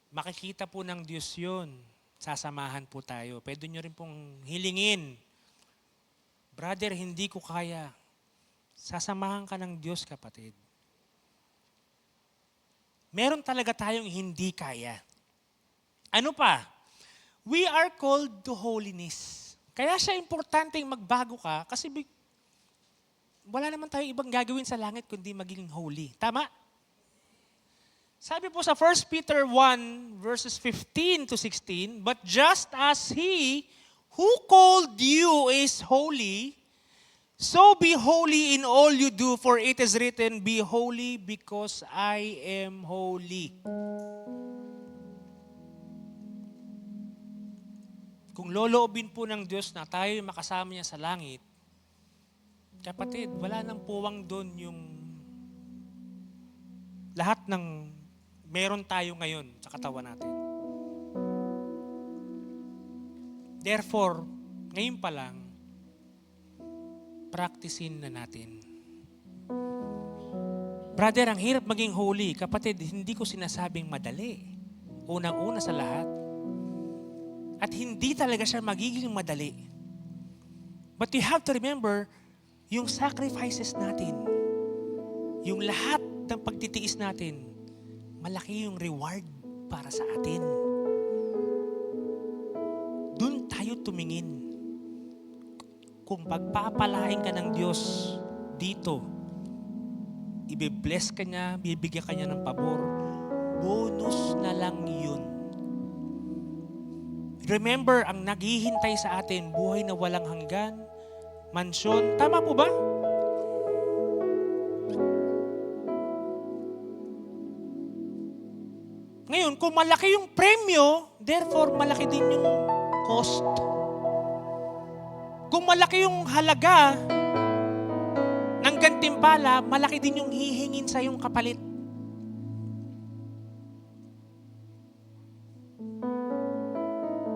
Makikita po ng Diyos yun. Sasamahan po tayo. Pwede nyo rin pong hilingin. Brother, hindi ko kaya. Sasamahan ka ng Diyos, kapatid. Meron talaga tayong hindi kaya. Ano pa? We are called to holiness. Kaya siya importanteng magbago ka kasi wala naman tayong ibang gagawin sa langit kundi maging holy. Tama? Sabi po sa 1 Peter 1 verses 15 to 16, but just as He who called you is holy, so be holy in all you do, for it is written, be holy because I am holy. Kung loloobin po ng Diyos na tayo makasama niya sa langit, kapatid, wala nang puwang doon yung lahat ng meron tayo ngayon sa katawan natin. Therefore, ngayon pa lang, practicein na natin. Brother, ang hirap maging holy. Kapatid, hindi ko sinasabing madali. Unang-una sa lahat. At hindi talaga siya magiging madali. But you have to remember, yung sacrifices natin, yung lahat ng pagtitiis natin, malaki yung reward para sa atin. Doon tayo tumingin. Kung pagpapalain ka ng Diyos dito, ibe-bless ka niya, bibigyan ka niya ng pabor, bonus na lang yun. Remember, ang naghihintay sa atin, buhay na walang hanggan, mansyon. Tama po ba? Ngayon, kung malaki yung premyo, therefore malaki din yung cost. Kung malaki yung halaga ng gantimpala, malaki din yung hihingin sa yung kapalit.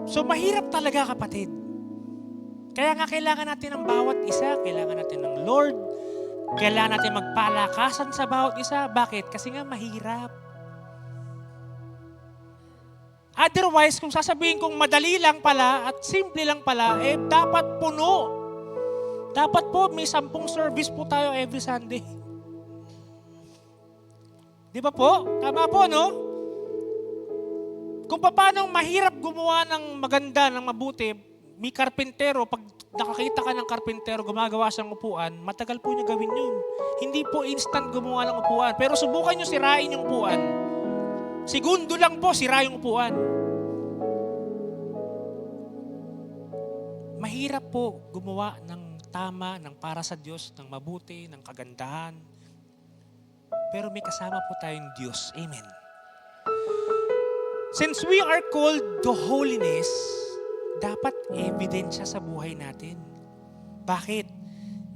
So mahirap talaga, kapatid. Kaya nga kailangan natin ng bawat isa, kailangan natin ng Lord, kailangan natin magpalakasan sa bawat isa. Bakit? Kasi nga mahirap. Otherwise, kung sasabihin kong madali lang pala at simple lang pala, dapat puno. Dapat po may 10 service po tayo every Sunday. Di ba po? Tama po, no? Kung paano mahirap gumawa ng maganda, ng mabuti, may karpentero, pag nakakita ka ng karpentero, gumagawa siyang upuan, matagal po niya gawin yun. Hindi po instant gumawa ng upuan. Pero subukan niyo sirain yung upuan. Segundo lang po, sira yung upuan. Mahirap po gumawa ng tama, ng para sa Diyos, ng mabuti, ng kagandahan. Pero may kasama po tayong Diyos. Amen. Since we are called to holiness, dapat evident siya sa buhay natin. Bakit?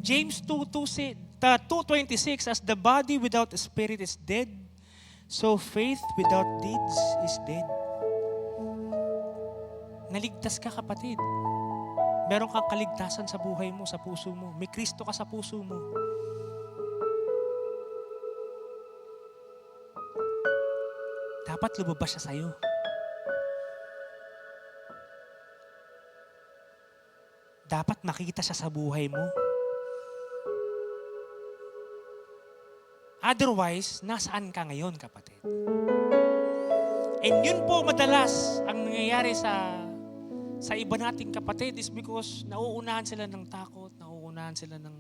James 2:26, as the body without the spirit is dead, so faith without deeds is dead. Naligtas ka, kapatid. Meron kang kaligtasan sa buhay mo, sa puso mo. May Kristo ka sa puso mo. Dapat lumabas siya sa'yo. Dapat makita siya sa buhay mo. Otherwise, nasaan ka ngayon, kapatid? And yun po madalas ang nangyayari sa iba nating kapatid is because nauunahan sila ng takot, nauunahan sila ng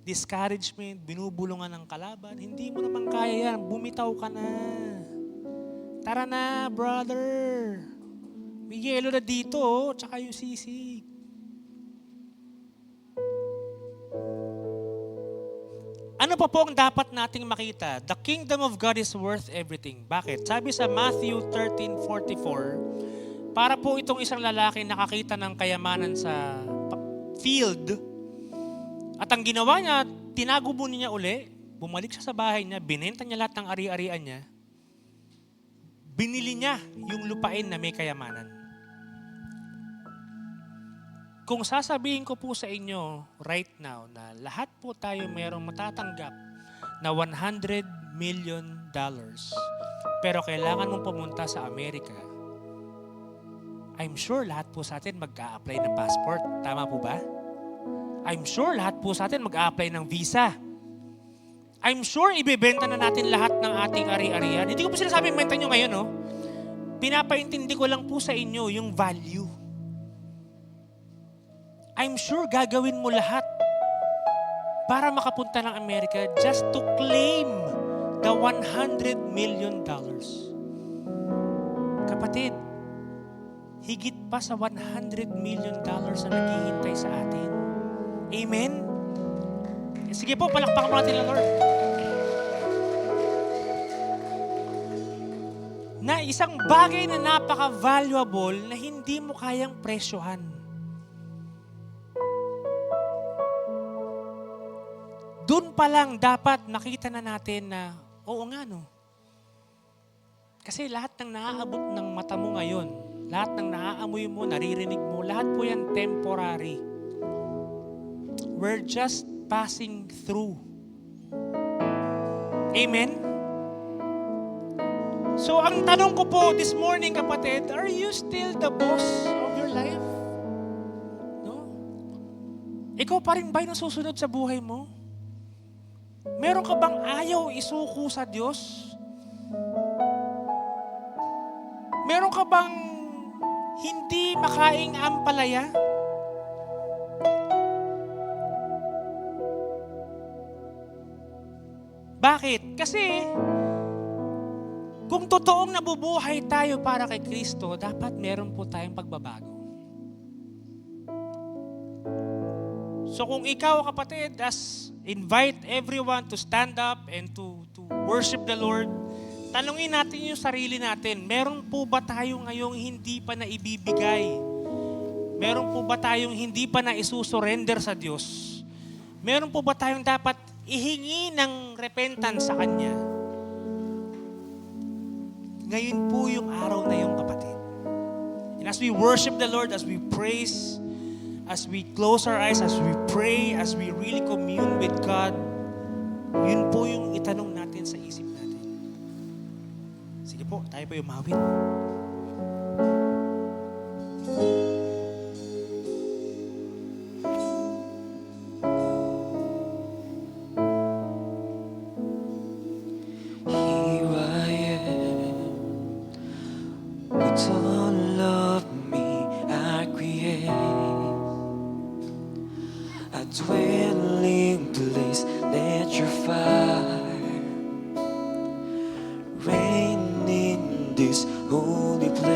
discouragement, binubulungan ng kalaban. Hindi mo naman kaya yan. Bumitaw ka na. Tara na, brother. May yelo na dito, tsaka yung sisig. Ano pa po ang dapat nating makita? The kingdom of God is worth everything. Bakit? Sabi sa Matthew 13:44, para po itong isang lalaki nakakita ng kayamanan sa field, at ang ginawa niya, tinago mo niya uli, bumalik siya sa bahay niya, binenta niya lahat ng ari-arian niya, binili niya yung lupain na may kayamanan. Kung sasabihin ko po sa inyo right now na lahat po tayo mayroong matatanggap na $100 million, pero kailangan mong pumunta sa Amerika, I'm sure lahat po sa atin mag-a-apply ng passport. Tama po ba? I'm sure lahat po sa atin mag-a-apply ng visa. I'm sure ibebenta na natin lahat ng ating ari-arian. Hindi ko po sinasabing benta nyo ngayon, no? Pinapaintindi ko lang po sa inyo yung value. I'm sure gagawin mo lahat para makapunta ng Amerika just to claim the $100 million. Kapatid, higit pa sa $100 million na naghihintay sa atin. Amen? Sige po, palakpakan mo natin ang Lord. Na isang bagay na napaka-valuable na hindi mo kayang presyohan. Doon pa lang dapat nakita na natin na, oo nga no. Kasi lahat ng naaabot ng mata mo ngayon, lahat ng naaamoy mo, naririnig mo, lahat po yan temporary. We're just passing through. Amen? So ang tanong ko po this morning, kapatid, are you still the boss of your life? No? Ikaw pa rin ba'y nasusunod sa buhay mo? Meron ka bang ayaw isuko sa Diyos? Meron ka bang hindi makaing ampalaya? Bakit? Kasi kung totoong nabubuhay tayo para kay Kristo, dapat meron po tayong pagbabago. So kung ikaw, kapatid, invite everyone to stand up and to worship the Lord, tanungin natin yung sarili natin, meron po ba tayo ngayong hindi pa na ibibigay? Meron po ba tayong hindi pa na isusurrender sa Diyos? Meron po ba tayong dapat ihingi ng repentance sa Kanya? Ngayon po yung araw na yung, kapatid. And as we worship the Lord, as we praise, as we close our eyes, as we pray, as we really commune with God, yun po yung itanong natin sa isip natin. Sige po, tayo po yung mawit. Here I am, with all of me I create a dwelling place. Let your fire reign in this holy place.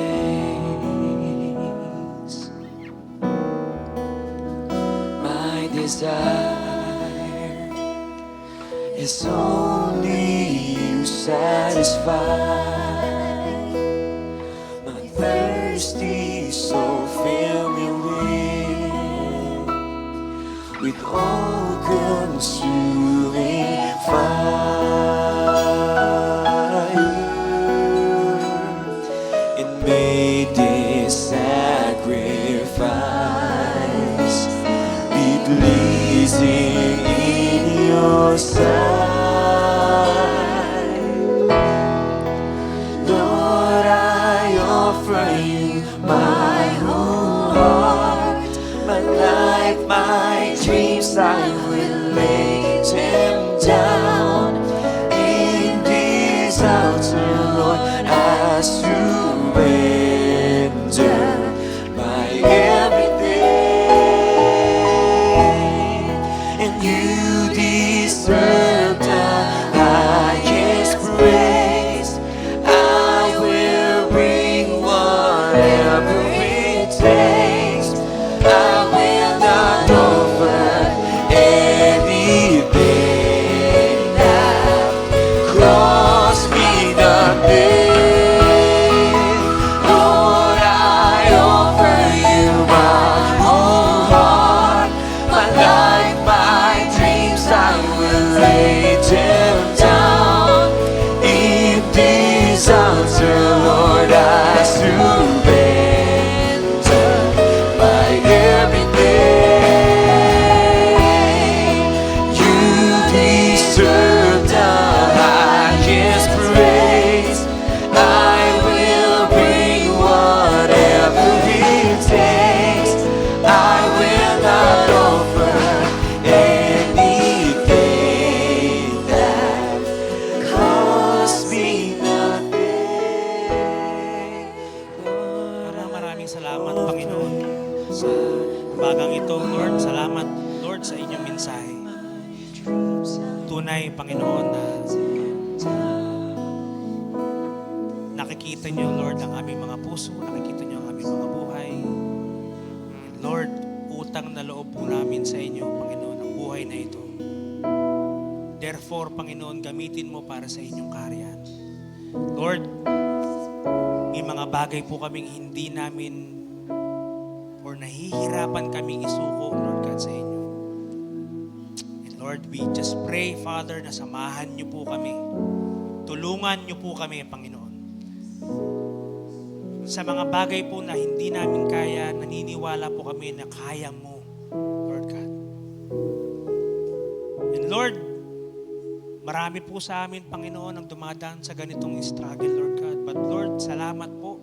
My desire is only you satisfy. My thirsty soul fill me with all-consuming fire, and may this sacrifice be pleasing in your sight. Lord, I offer you my whole heart, my life, my dreams. I will lay them down in this altar, Lord. I surrender my everything, and you deserve the highest praise. I will bring whatever it takes. I will not offer anything that costs me nothing. Lord, I offer you my whole heart, my life, my dreams. I will lay them down in this altar, Lord. I surrender my everything. You deserve the highest praise. I will bring whatever it takes. I will not offer anything that costs me nothing. Maraming salamat, Panginoon, sa bagang ito, Lord. Salamat, Lord, sa inyong mensahe. Tunay, Panginoon, na nakikita niyo, Lord, ang aming mga puso, nakikita niyo ang aming mga buhay. And Lord, utang na loob po namin sa inyo, Panginoon, ang buhay na ito. Therefore, Panginoon, gamitin mo para sa inyong kaharian. Lord, may mga bagay po kaming hindi namin or nahihirapan kaming isuko, Lord God, sa inyo. And Lord, we just pray, Father, na samahan niyo po kami. Tulungan niyo po kami, Panginoon. sa mga bagay po na hindi namin kaya, naniniwala po kami na kaya mo, Lord God. And Lord, marami po sa amin, Panginoon, ang dumadaan sa ganitong struggle, Lord God. But Lord, salamat po.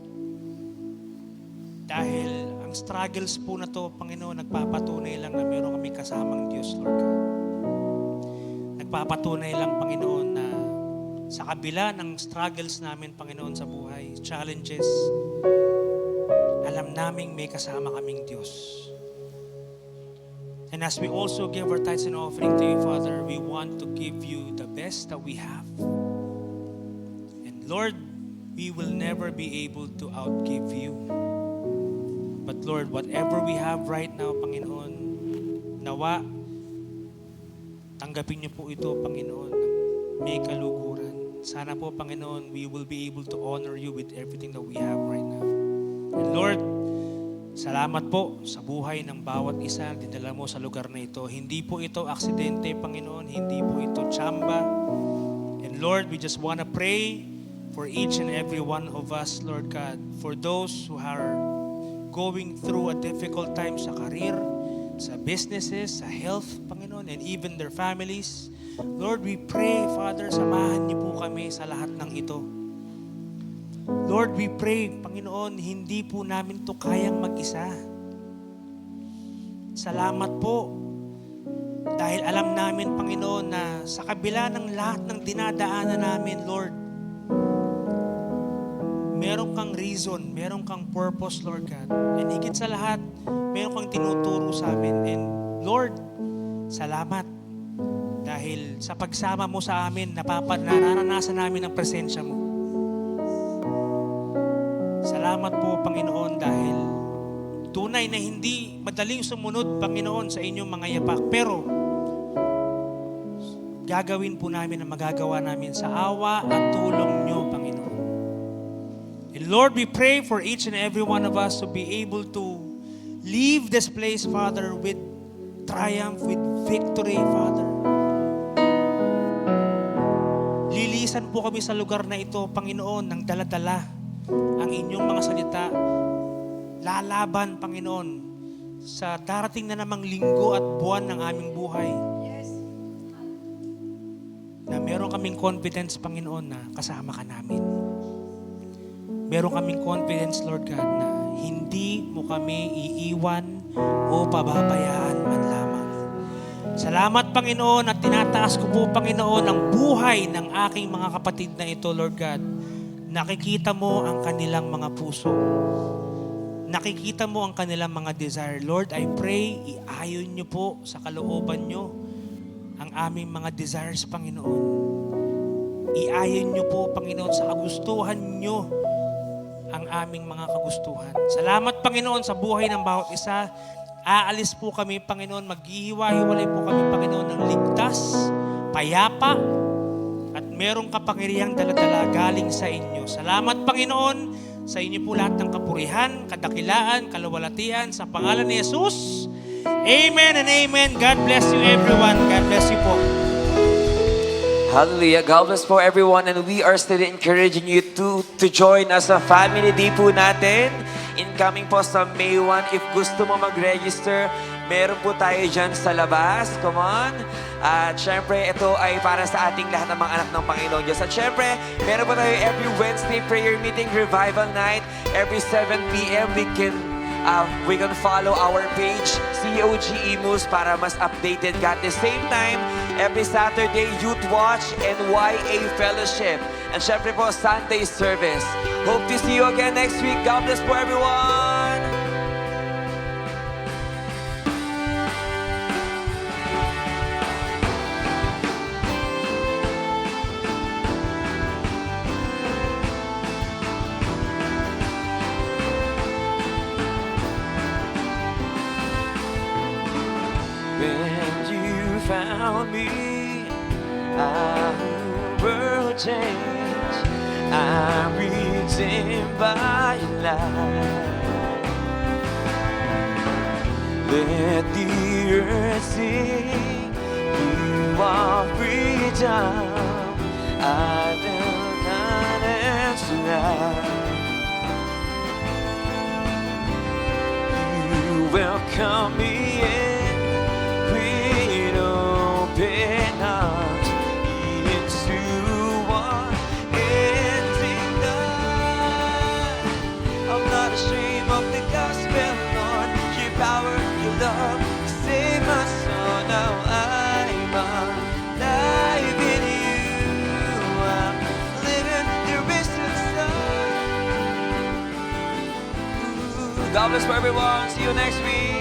Dahil ang struggles po na to, Panginoon, nagpapatunay lang na meron kami kasamang Diyos, Lord God. Nagpapatunay lang, Panginoon, na sa kabila ng struggles namin, Panginoon, sa buhay, challenges, alam naming may kasama kaming Diyos. And as we also give our tithes and offering to you, Father, we want to give you the best that we have. And Lord, we will never be able to outgive you. But Lord, whatever we have right now, Panginoon, nawa, tanggapin niyo po ito, Panginoon, ng may kaluguran. Sana po, Panginoon, we will be able to honor you with everything that we have right now. And Lord, salamat po sa buhay ng bawat isa na dinala mo sa lugar na ito. Hindi po ito aksidente, Panginoon. Hindi po ito tsamba. And Lord, we just want to pray for each and every one of us, Lord God. For those who are going through a difficult time sa career, sa businesses, sa health, Panginoon, and even their families. Lord, we pray, Father, samahan niyo po kami sa lahat ng ito. Lord, we pray, Panginoon, hindi po namin to kayang mag-isa. Salamat po. Dahil alam namin, Panginoon, na sa kabila ng lahat ng dinadaanan namin, Lord, meron kang reason, meron kang purpose, Lord God. And higit sa lahat, meron kang tinuturo sa amin. And Lord, salamat. Dahil sa pagsama mo sa amin, nararanasan namin ang presensya mo. Salamat po, Panginoon, dahil tunay na hindi madaling sumunod, Panginoon, sa inyong mga yapak. Pero, gagawin po namin ang magagawa namin sa awa at tulong nyo, Panginoon. And Lord, we pray for each and every one of us to be able to leave this place, Father, with triumph, with victory, Father. Lilisan po kami sa lugar na ito, Panginoon, ng dala-dala ang inyong mga salita. Lalaban, Panginoon, sa darating na namang linggo at buwan ng aming buhay. Na meron kaming confidence, Panginoon, na kasama ka namin. Meron kaming confidence, Lord God, na hindi mo kami iiwan o pababayaan man lamang. Salamat, Panginoon, at tinataas ko po, Panginoon, ang buhay ng aking mga kapatid na ito, Lord God. Nakikita mo ang kanilang mga puso. Nakikita mo ang kanilang mga desire. Lord, I pray, iayon niyo po sa kalooban niyo ang aming mga desires, Panginoon. Iayon niyo po, Panginoon, sa kagustuhan niyo ang aming mga kagustuhan. Salamat, Panginoon, sa buhay ng bawat isa. Aalis po kami, Panginoon. Maghihiwa-hiwalay po kami, Panginoon, ng ligtas, payapa, at merong kapangyarihang daladala galing sa inyo. Salamat, Panginoon, sa inyo po lahat ng kapurihan, kadakilaan, kaluwalhatian, sa pangalan ni Jesus. Amen and amen. God bless you, everyone. God bless you po. Hallelujah. God bless po everyone, and we are still encouraging you to join us sa family day po natin. Incoming po sa May 1. If gusto mo mag-register, meron po tayo dyan sa labas. Come on. At syempre, ito ay para sa ating lahat ng mga anak ng Panginoon Diyos. At syempre, meron po tayo every Wednesday prayer meeting, revival night. Every 7 p.m. we can follow our page, COG Imus, para mas updated ka. At the same time, every Saturday, Youth Watch and YA Fellowship. And syempre po, Sunday service. Hope to see you again next week. God bless po everyone! When you found me, I will change. I'm redeemed by your light. Let the earth sing, you are freedom. I will not answer now. welcome me in with open arms into one ending night. I'm not ashamed of the gospel, Lord. Your power, your love, save my soul. Now I'm alive in you. I'm living the risen sun. God bless for everyone. See you next week.